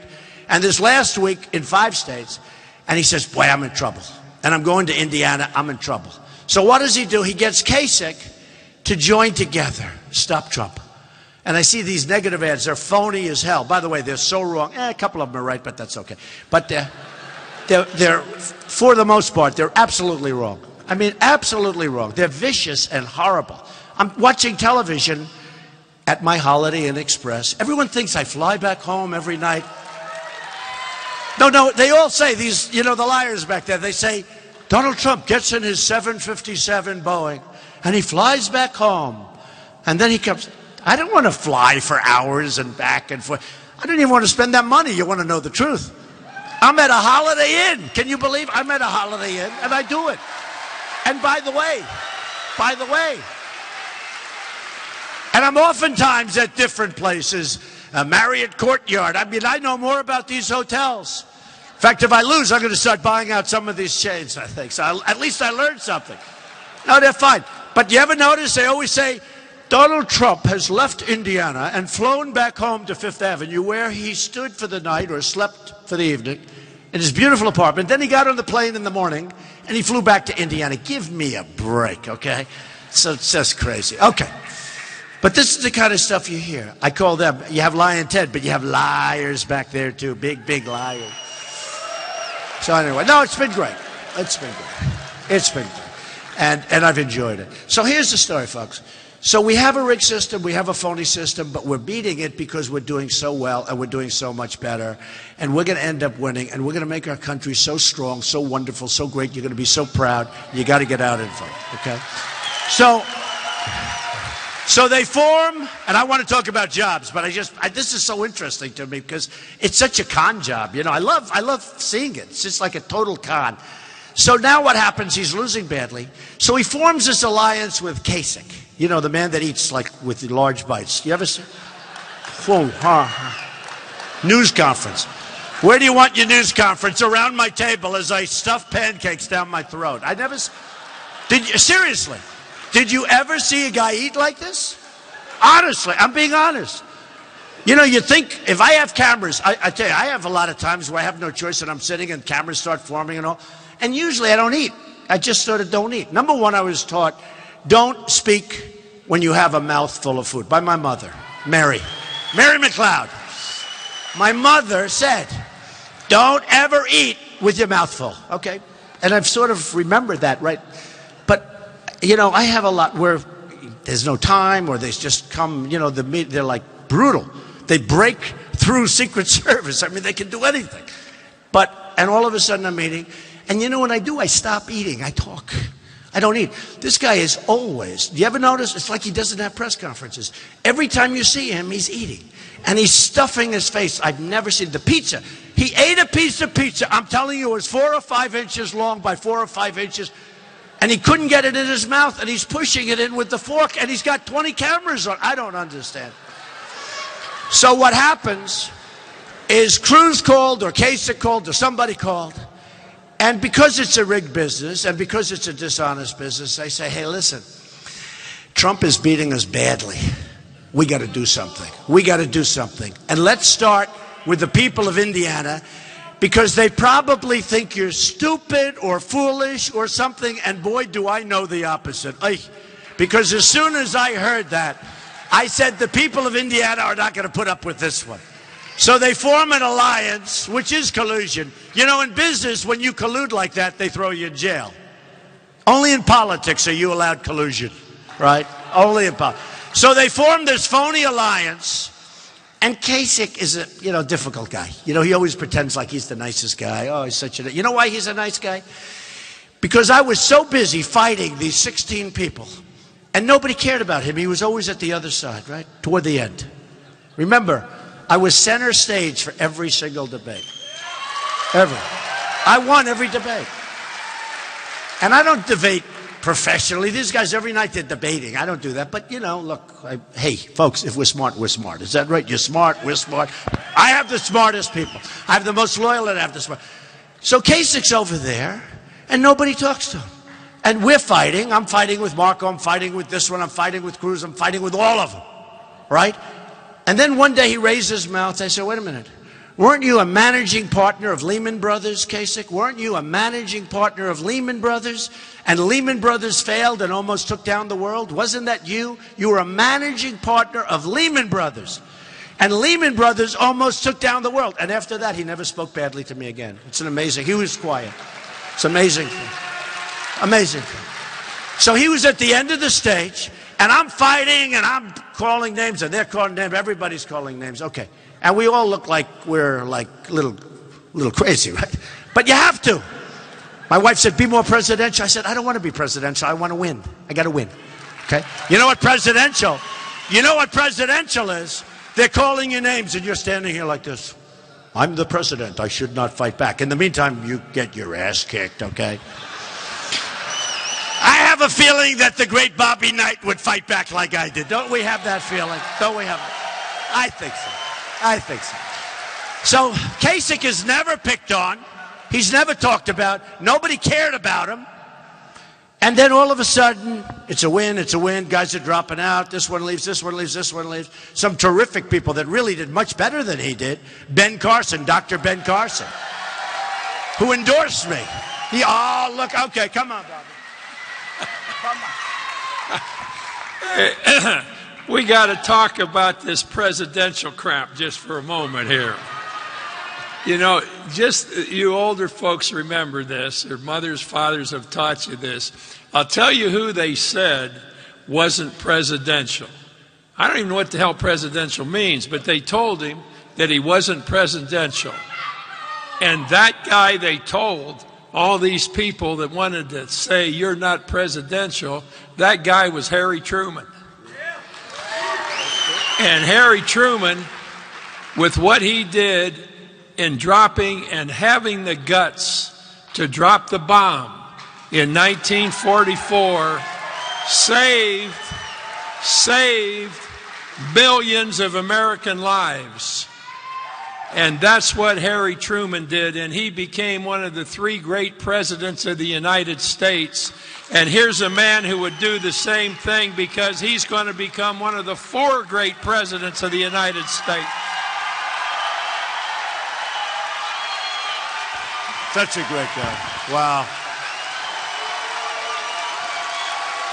S1: and this last week in 5 states. And he says, boy, I'm in trouble. And I'm going to Indiana. I'm in trouble. So what does he do? He gets Kasich to join together. Stop Trump. And I see these negative ads. They're phony as hell. By the way, they're so wrong. A couple of them are right, but that's okay. But they're for the most part, they're absolutely wrong. I mean, absolutely wrong. They're vicious and horrible. I'm watching television at my Holiday Inn Express. Everyone thinks I fly back home every night. No, they all say, these, you know, the liars back there, they say, Donald Trump gets in his 757 Boeing and he flies back home. And then he comes... I don't want to fly for hours and back and forth. I don't even want to spend that money. You want to know the truth. I'm at a Holiday Inn. Can you believe I'm at a Holiday Inn? And I do it. And by the way, and I'm oftentimes at different places, Marriott Courtyard. I mean, I know more about these hotels. In fact, if I lose, I'm going to start buying out some of these chains, I think. So at least I learned something. No, they're fine. But you ever notice they always say, Donald Trump has left Indiana and flown back home to Fifth Avenue, where he stood for the night or slept for the evening in his beautiful apartment. Then he got on the plane in the morning and he flew back to Indiana. Give me a break, okay? So it's just crazy. Okay. But this is the kind of stuff you hear. I call them, you have Lion Ted, but you have liars back there too. Big liars. So anyway, no, it's been great. It's been great. It's been great. And I've enjoyed it. So here's the story, folks. So we have a rigged system, we have a phony system, but we're beating it because we're doing so well and we're doing so much better. And we're going to end up winning, and we're going to make our country so strong, so wonderful, so great. You're going to be so proud. You got to get out and vote, okay? So they form, and I want to talk about jobs, but this is so interesting to me because it's such a con job. You know, I love seeing it. It's just like a total con. So now what happens? He's losing badly. So he forms this alliance with Kasich. You know, the man that eats like with the large bites. You ever see? News conference. Where do you want your news conference? Around my table as I stuff pancakes down my throat. I never... Seriously, did you ever see a guy eat like this? Honestly, I'm being honest. You know, you think, if I have cameras, I tell you, I have a lot of times where I have no choice and I'm sitting and cameras start forming and all. And usually I don't eat. I just sort of don't eat. Number one, I was taught, don't speak when you have a mouthful of food, by my mother, Mary McLeod. My mother said, don't ever eat with your mouth full, okay? And I've sort of remembered that, right? But, you know, I have a lot where there's no time or they just come, you know, they're like brutal. They break through Secret Service. I mean, they can do anything. And all of a sudden I'm eating. And you know what I do? I stop eating. I talk. I don't eat. This guy is always, do you ever notice? It's like he doesn't have press conferences. Every time you see him, he's eating. And he's stuffing his face. I've never seen the pizza. He ate a piece of pizza. I'm telling you, it was 4 or 5 inches long by 4 or 5 inches. And he couldn't get it in his mouth. And he's pushing it in with the fork. And he's got 20 cameras on. I don't understand. So what happens is Cruz called or Kasich called or somebody called. And because it's a rigged business and because it's a dishonest business, I say, hey, listen, Trump is beating us badly. We got to do something. We got to do something. And let's start with the people of Indiana because they probably think you're stupid or foolish or something. And boy, do I know the opposite. Because as soon as I heard that, I said the people of Indiana are not going to put up with this one. So they form an alliance, which is collusion. You know, in business, when you collude like that, they throw you in jail. Only in politics are you allowed collusion, right? Only in politics. So they form this phony alliance, and Kasich is a, you know, difficult guy. You know, he always pretends like he's the nicest guy. Oh, he's such a... You know why he's a nice guy? Because I was so busy fighting these 16 people, and nobody cared about him. He was always at the other side, right? Toward the end. Remember, I was center stage for every single debate. Ever. I won every debate. And I don't debate professionally. These guys, every night they're debating. I don't do that. But, you know, look, hey, folks, if we're smart, we're smart. Is that right? You're smart, we're smart. I have the smartest people. I have the most loyal and I have the smart. So Kasich's over there, and nobody talks to him. And we're fighting. I'm fighting with Marco. I'm fighting with this one. I'm fighting with Cruz. I'm fighting with all of them, right? And then one day he raised his mouth. I said, wait a minute. Weren't you a managing partner of Lehman Brothers, Kasich? Weren't you a managing partner of Lehman Brothers? And Lehman Brothers failed and almost took down the world? Wasn't that you? You were a managing partner of Lehman Brothers. And Lehman Brothers almost took down the world. And after that, he never spoke badly to me again. It's an amazing, he was quiet. It's amazing. Amazing. So he was at the end of the stage, and I'm fighting, and I'm calling names, and they're calling names. Everybody's calling names. Okay. And we all look like we're like little crazy, right? But you have to. My wife said, be more presidential. I said, I don't want to be presidential. I want to win. I got to win. Okay? You know what presidential? You know what presidential is? They're calling your names, and you're standing here like this. I'm the president. I should not fight back. In the meantime, you get your ass kicked, okay? I have a feeling that the great Bobby Knight would fight back like I did. Don't we have that feeling? Don't we have it? I think so. I think so. So Kasich is never picked on. He's never talked about. Nobody cared about him. And then all of a sudden, it's a win, it's a win. Guys are dropping out. This one leaves, this one leaves, this one leaves. Some terrific people that really did much better than he did. Ben Carson, Dr. Ben Carson, who endorsed me. Oh, look, okay, come on, Bobby.
S2: We got to talk about this presidential crap just for a moment here. You know, just you older folks remember this. Your mothers, fathers have taught you this. I'll tell you who they said wasn't presidential. I don't even know what the hell presidential means, but they told him that he wasn't presidential. And that guy they told, all these people that wanted to say you're not presidential, that guy was Harry Truman. And Harry Truman, with what he did in dropping and having the guts to drop the bomb in 1944, saved billions of American lives. And that's what Harry Truman did, and he became one of the 3 great presidents of the United States. And here's a man who would do the same thing, because he's going to become one of the 4 great presidents of the United States.
S1: Such a great guy. Wow.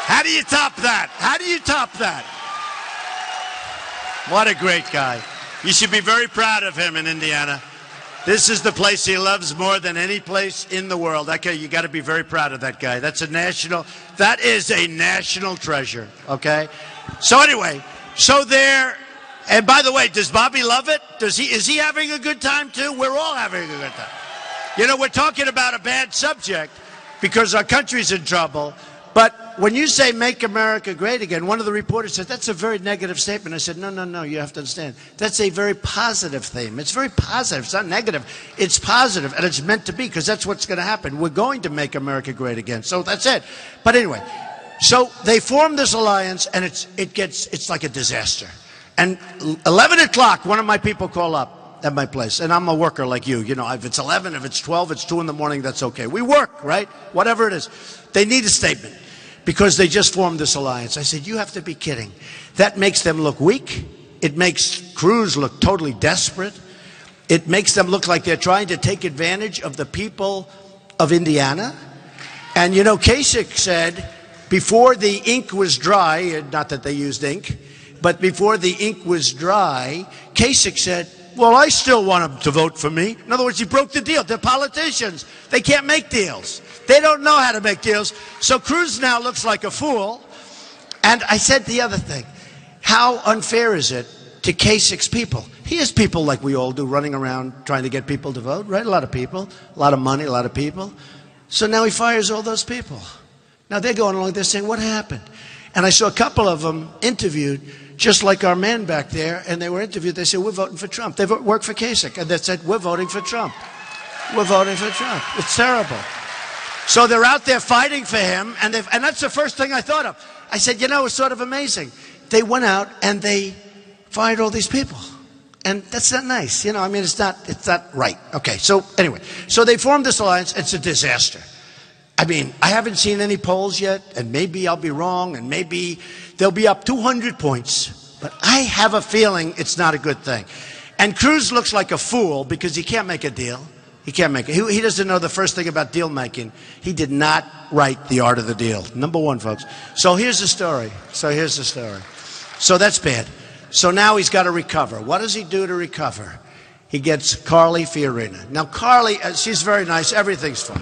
S1: How do you top that? How do you top that? What a great guy. You should be very proud of him in Indiana. This is the place he loves more than any place in the world. Okay, you got to be very proud of that guy. That is a national treasure, okay? So anyway, and by the way, does Bobby love it? Is he having a good time too? We're all having a good time. You know, we're talking about a bad subject because our country's in trouble. But when you say make America great again, one of the reporters said, that's a very negative statement. I said, no, you have to understand. That's a very positive theme. It's very positive. It's not negative. It's positive, and it's meant to be, because that's what's going to happen. We're going to make America great again. So that's it. But anyway, so they formed this alliance, and it's like a disaster. And 11 o'clock, one of my people call up at my place, and I'm a worker like you. You know, if it's 11, if it's 12, it's 2 in the morning, that's okay. We work, right? Whatever it is. They need a statement because they just formed this alliance. I said, you have to be kidding. That makes them look weak. It makes Cruz look totally desperate. It makes them look like they're trying to take advantage of the people of Indiana. And, you know, Kasich said before the ink was dry, not that they used ink, but before the ink was dry, Kasich said, well, I still want them to vote for me. In other words, he broke the deal. They're politicians. They can't make deals. They don't know how to make deals. So Cruz now looks like a fool. And I said the other thing. How unfair is it to Kasich's people? He has people like we all do running around trying to get people to vote, right? A lot of people, a lot of money, a lot of people. So now he fires all those people. Now they're going along, they're saying, what happened? And I saw a couple of them interviewed, just like our man back there, and they were interviewed. They said, we're voting for Trump. They worked for Kasich, and they said, we're voting for Trump. We're voting for Trump. It's terrible. So they're out there fighting for him, and that's the first thing I thought of. I said, you know, it's sort of amazing. They went out and they fired all these people. And that's not nice. You know, I mean, it's not right. Okay, so anyway, so they formed this alliance. It's a disaster. I mean, I haven't seen any polls yet, and maybe I'll be wrong, and maybe they'll be up 200 points. But I have a feeling it's not a good thing. And Cruz looks like a fool because he can't make a deal. He can't make it. He doesn't know the first thing about deal making. He did not write The Art of the Deal. Number one, folks. So here's the story. So that's bad. So now he's got to recover. What does he do to recover? He gets Carly Fiorina. Now, Carly, she's very nice. Everything's fine.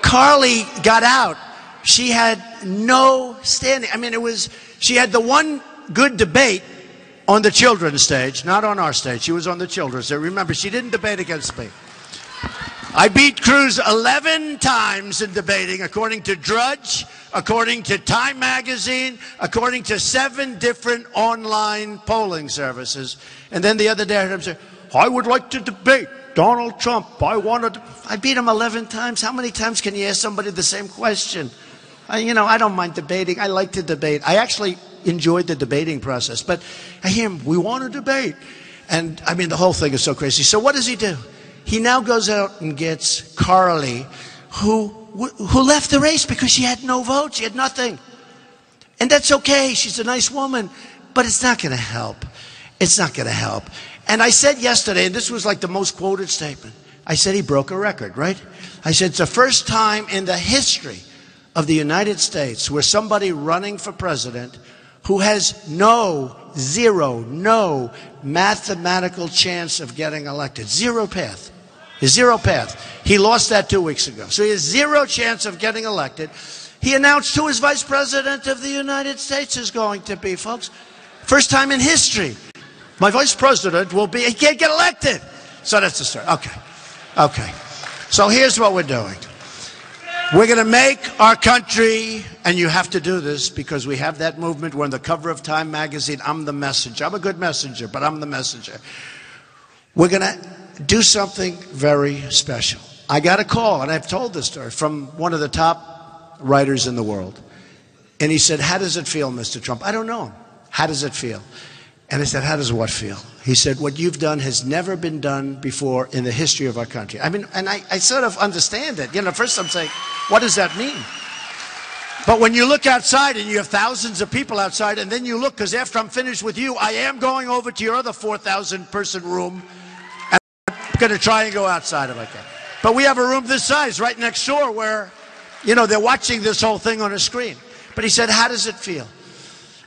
S1: Carly got out. She had no standing. I mean, she had the one good debate on the children's stage, not on our stage. She was on the children's stage. Remember, she didn't debate against me. I beat Cruz 11 times in debating, according to Drudge, according to Time Magazine, according to 7 different online polling services. And then the other day I heard him say, I would like to debate Donald Trump. I beat him 11 times. How many times can you ask somebody the same question? You know, I don't mind debating. I like to debate. I actually enjoyed the debating process. But I hear him, we want to debate. And, I mean, the whole thing is so crazy. So what does he do? He now goes out and gets Carly, who left the race because she had no votes. She had nothing. And that's okay. She's a nice woman. But it's not going to help. It's not going to help. And I said yesterday, and this was like the most quoted statement, I said he broke a record, right? I said it's the first time in the history of the United States where somebody running for president who has no mathematical chance of getting elected. Zero path. Zero path. He lost that 2 weeks ago. So he has zero chance of getting elected. He announced who his vice president of the United States is going to be, folks. First time in history. My vice president will be, he can't get elected. So that's the story. Okay. So here's what we're doing. We're going to make our country, and you have to do this because we have that movement. We're on the cover of Time Magazine. I'm the messenger. I'm a good messenger, but I'm the messenger. We're going to do something very special. I got a call, and I've told this story, from one of the top writers in the world. And he said, how does it feel, Mr. Trump? I don't know him. how does it feel? And I said, how does what feel? He said, what you've done has never been done before in the history of our country. I mean, and I sort of understand it. You know, first I'm saying, what does that mean? But when you look outside and you have thousands of people outside, and then you look, because after I'm finished with you, I am going over to your other 4,000 person room, and I'm going to try and go outside if I can. But we have a room this size right next door where, you know, they're watching this whole thing on a screen. But he said, how does it feel?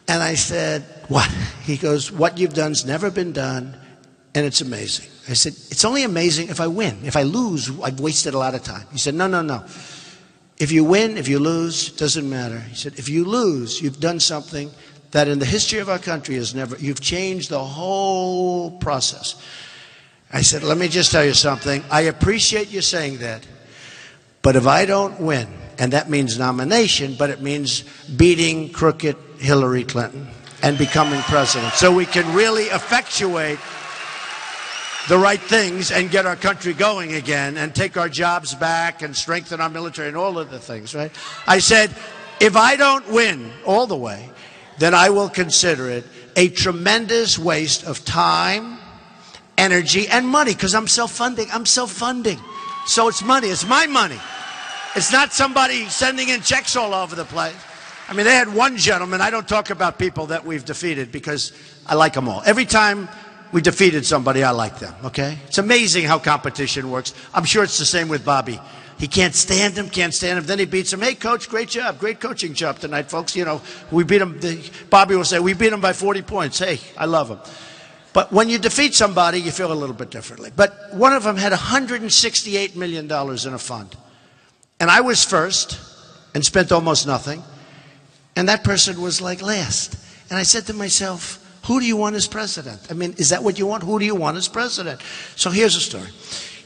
S1: And I said, what? He goes, what you've done's never been done, and it's amazing. I said, it's only amazing if I win. If I lose, I've wasted a lot of time. He said, no, no, no. If you win, if you lose, it doesn't matter. He said, if you lose, you've done something that in the history of our country has never, you've changed the whole process. I said, let me just tell you something. I appreciate you saying that, but if I don't win, and that means nomination, but it means beating crooked Hillary Clinton and becoming president, so we can really effectuate the right things and get our country going again and take our jobs back and strengthen our military and all of the things, right? I said, if I don't win all the way, then I will consider it a tremendous waste of time, energy, and money, because I'm self-funding. I'm self-funding. So it's money. It's my money. It's not somebody sending in checks all over the place. I mean, they had one gentleman. I don't talk about people that we've defeated because I like them all. Every time we defeated somebody, I like them, okay? It's amazing how competition works. I'm sure it's the same with Bobby. He can't stand him, can't stand him. Then he beats him. Hey, coach, great job. Great coaching job tonight, folks. You know, we beat him. Bobby will say, we beat him by 40 points. Hey, I love him. But when you defeat somebody, you feel a little bit differently. But one of them had $168 million in a fund. And I was first and spent almost nothing. And that person was like last. And I said to myself, who do you want as president? I mean, is that what you want? Who do you want as president? So here's the story.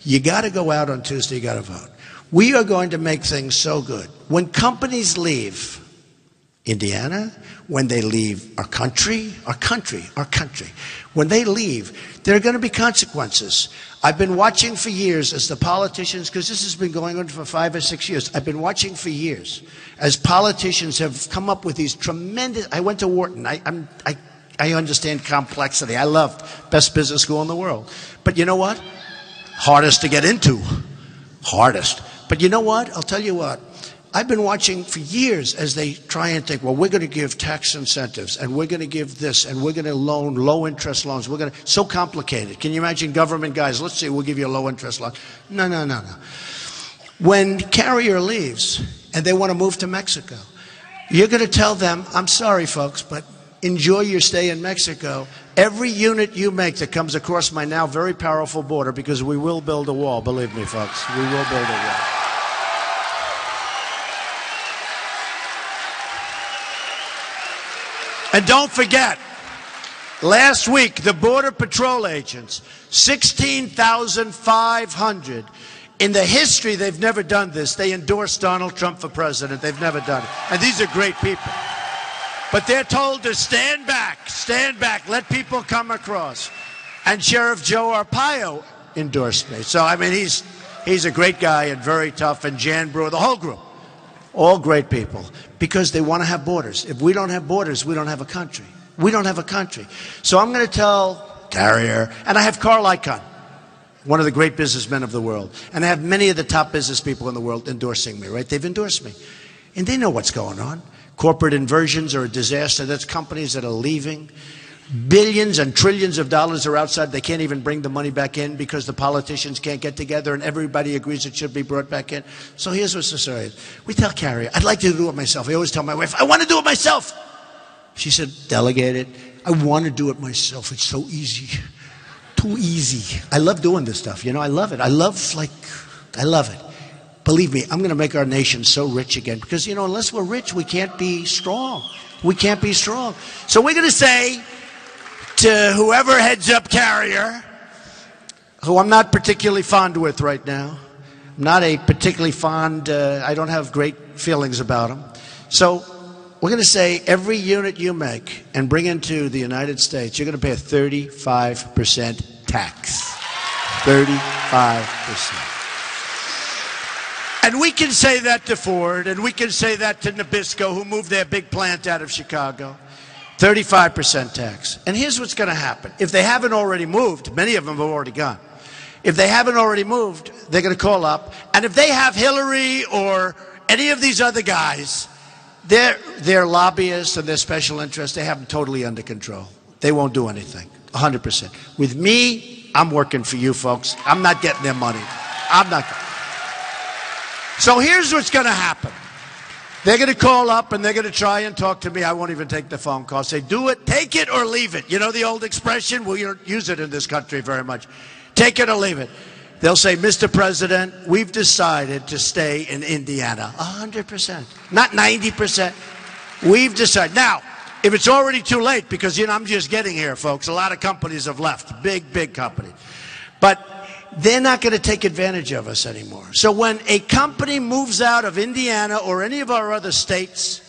S1: You got to go out on Tuesday. You got to vote. We are going to make things so good. When companies leave Indiana, when they leave our country, when they leave, there are going to be consequences. I've been watching for years as the politicians, because this has been going on for 5 or 6 years. I've been watching for years as politicians have come up with these tremendous. I went to Wharton. I understand complexity. I loved best business school in the world. But you know what? Hardest to get into. Hardest. But you know what? I'll tell you what. I've been watching for years as they try and think, well, we're going to give tax incentives, and we're going to give this, and we're going to loan low-interest loans. We're going to, so complicated. Can you imagine government guys? Let's see, we'll give you a low-interest loan. No, no, no, no. When Carrier leaves and they want to move to Mexico, you're going to tell them, I'm sorry, folks, but enjoy your stay in Mexico. Every unit you make that comes across my now very powerful border, because we will build a wall, believe me, folks, we will build a wall. And don't forget, last week, the Border Patrol agents, 16,500. In the history, they've never done this. They endorsed Donald Trump for president. They've never done it. And these are great people. But they're told to stand back, let people come across. And Sheriff Joe Arpaio endorsed me. So, I mean, he's a great guy and very tough. And Jan Brewer, the whole group. All great people, because they want to have borders. If we don't have borders, we don't have a country. We don't have a country. So I'm going to tell Carrier, and I have Carl Icahn, one of the great businessmen of the world, and I have many of the top business people in the world endorsing me, right? They've endorsed me. And they know what's going on. Corporate inversions are a disaster. That's companies that are leaving. Billions and trillions of dollars are outside. They can't even bring the money back in because the politicians can't get together and everybody agrees it should be brought back in. So here's what's the story. We tell Carrie, I'd like to do it myself. I always tell my wife, I want to do it myself. She said, delegate it. I want to do it myself. It's so easy. Too easy. I love doing this stuff. You know, I love it. I love it. Believe me, I'm going to make our nation so rich again because, you know, unless we're rich, we can't be strong. We can't be strong. So we're going to say to whoever heads up Carrier, who I'm not particularly fond with right now. I'm not a particularly fond, I don't have great feelings about him. So we're going to say every unit you make and bring into the United States, you're going to pay a 35% tax. 35%. And we can say that to Ford, and we can say that to Nabisco, who moved their big plant out of Chicago. 35% tax. And here's what's going to happen. If they haven't already moved, many of them have already gone. If they haven't already moved, they're going to call up. And if they have Hillary or any of these other guys, their lobbyists and their special interests, they have them totally under control. They won't do anything, 100%. With me, I'm working for you folks. I'm not getting their money. I'm not. So here's what's going to happen. They're going to call up and they're going to try and talk to me. I won't even take the phone call. Say, do it, take it or leave it. You know the old expression? We don't use it in this country very much. Take it or leave it. They'll say, Mr. President, we've decided to stay in Indiana. 100%. Not 90%. We've decided. Now, if it's already too late, because, you know, I'm just getting here, folks. A lot of companies have left. Big companies. But they're not going to take advantage of us anymore. So when a company moves out of Indiana or any of our other states,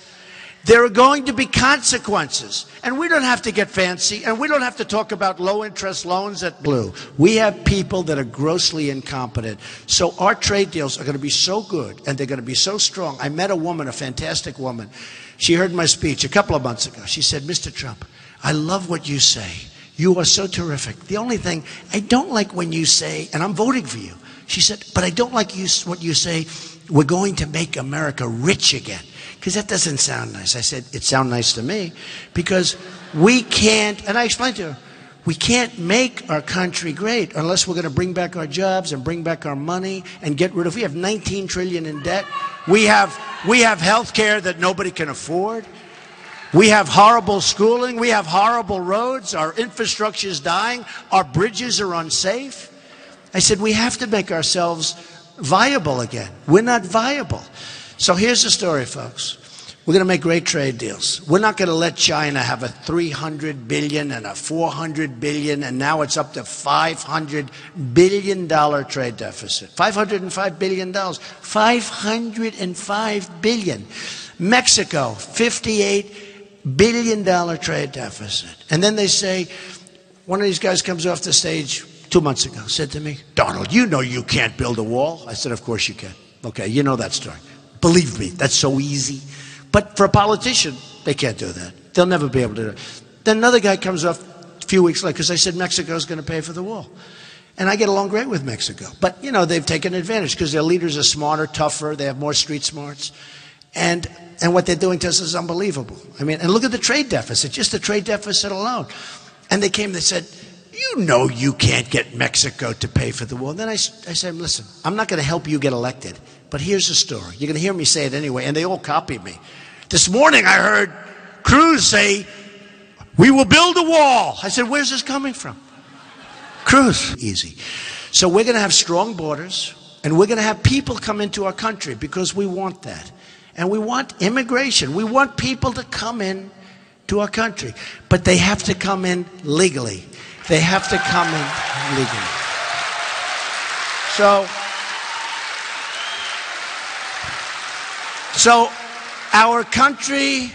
S1: there are going to be consequences. And we don't have to get fancy, and we don't have to talk about low-interest loans at Blue. We have people that are grossly incompetent. So our trade deals are going to be so good, and they're going to be so strong. I met a woman, a fantastic woman. She heard my speech a couple of months ago. She said, Mr. Trump, I love what you say. You are so terrific. The only thing I don't like when you say, and I'm voting for you. She said, but I don't like what you say, we're going to make America rich again. Because that doesn't sound nice. I said, it sounds nice to me. Because we can't, and I explained to her, we can't make our country great unless we're going to bring back our jobs and bring back our money and get rid of, we have 19 trillion in debt. We have health care that nobody can afford. We have horrible schooling. We have horrible roads. Our infrastructure is dying. Our bridges are unsafe. I said, we have to make ourselves viable again. We're not viable. So here's the story, folks. We're going to make great trade deals. We're not going to let China have a $300 billion and a $400 billion, and now it's up to $500 billion trade deficit. $505 billion. $505 billion. Mexico, $58 billion trade deficit. And then they say, one of these guys comes off the stage 2 months ago, said to me, Donald, you know you can't build a wall. I said, of course you can. Okay, you know that story. Believe me, that's so easy. But for a politician, they can't do that. They'll never be able to do it. Then another guy comes up a few weeks later, because I said Mexico's going to pay for the wall. And I get along great with Mexico. But, you know, they've taken advantage because their leaders are smarter, tougher, they have more street smarts. And what they're doing to us is unbelievable. I mean, and look at the trade deficit, just the trade deficit alone. And they came, they said, you know you can't get Mexico to pay for the wall. Then I said, listen, I'm not going to help you get elected, but here's the story. You're going to hear me say it anyway, and they all copied me. This morning I heard Cruz say, we will build a wall. I said, where's this coming from? Cruz. Easy. So we're going to have strong borders, and we're going to have people come into our country because we want that. And we want immigration. We want people to come in to our country. But they have to come in legally. They have to come in legally. So our country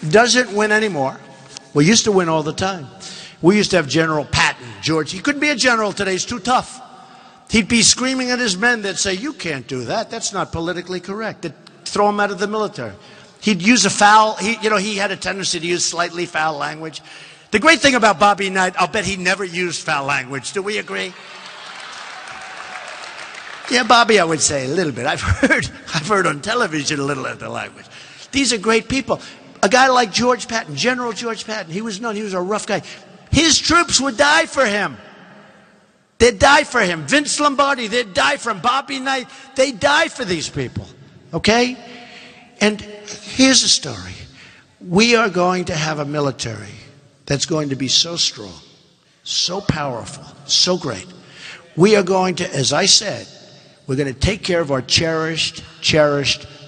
S1: doesn't win anymore. We used to win all the time. We used to have General Patton, George. He couldn't be a general today. He's too tough. He'd be screaming at his men. They'd say, you can't do that. That's not politically correct. They'd throw him out of the military. He'd use a foul. He had a tendency to use slightly foul language. The great thing about Bobby Knight, I'll bet he never used foul language. Do we agree? Yeah, Bobby, I would say a little bit. I've heard on television a little of the language. These are great people. A guy like George Patton, General George Patton, he was known, he was a rough guy. His troops would die for him. They'd die for him. Vince Lombardi, they'd die for him. Bobby Knight, they die for these people. Okay? And here's the story. We are going to have a military that's going to be so strong, so powerful, so great. We are going to, as I said, we're going to take care of our cherished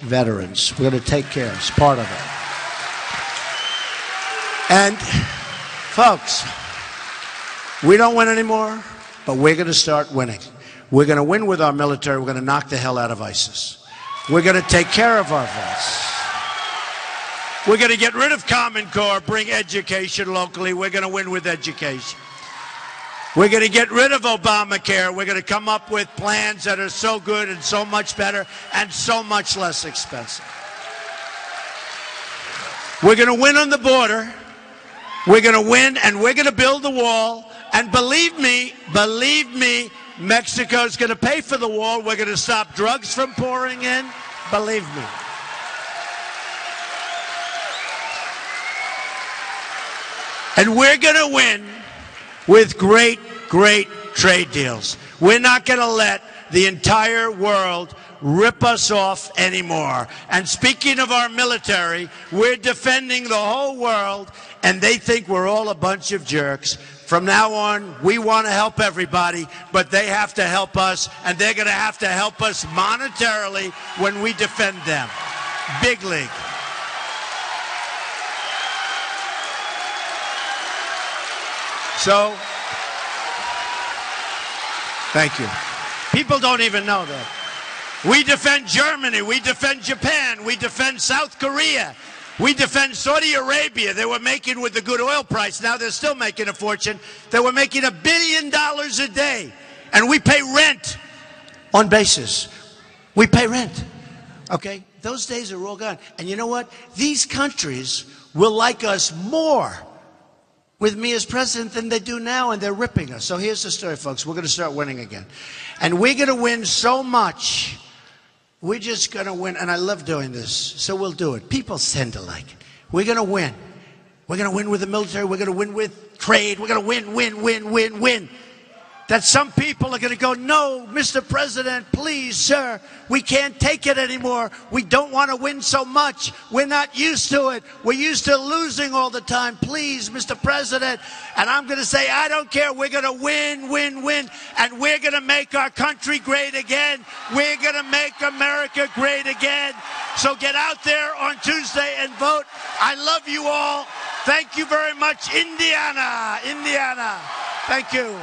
S1: veterans. We're going to take care. It's part of it. And, folks, we don't win anymore, but we're going to start winning. We're going to win with our military. We're going to knock the hell out of ISIS. We're going to take care of our vets. We're going to get rid of Common Core, bring education locally. We're going to win with education. We're going to get rid of Obamacare. We're going to come up with plans that are so good and so much better and so much less expensive. We're going to win on the border. We're going to win, and we're going to build the wall. And believe me, Mexico's going to pay for the wall. We're going to stop drugs from pouring in. Believe me. And we're going to win with great, great trade deals. We're not going to let the entire world rip us off anymore. And speaking of our military, we're defending the whole world, and they think we're all a bunch of jerks. From now on, we want to help everybody, but they have to help us, and they're going to have to help us monetarily when we defend them. Big league. So, thank you. People don't even know that. We defend Germany, we defend Japan, we defend South Korea, we defend Saudi Arabia. They were making, with the good oil price, now they're still making a fortune, they were making $1 billion a day. And we pay rent on basis. We pay rent. Okay? Those days are all gone. And you know what? These countries will like us more with me as president than they do now, and they're ripping us. So here's the story, folks. We're going to start winning again. And we're going to win so much. We're just going to win, and I love doing this, so we'll do it. People tend to like it. We're going to win. We're going to win with the military. We're going to win with trade. We're going to win. That some people are going to go, no, Mr. President, please, sir, we can't take it anymore. We don't want to win so much. We're not used to it. We're used to losing all the time. Please, Mr. President. And I'm going to say, I don't care. We're going to win. And we're going to make our country great again. We're going to make America great again. So get out there on Tuesday and vote. I love you all. Thank you very much, Indiana. Thank you.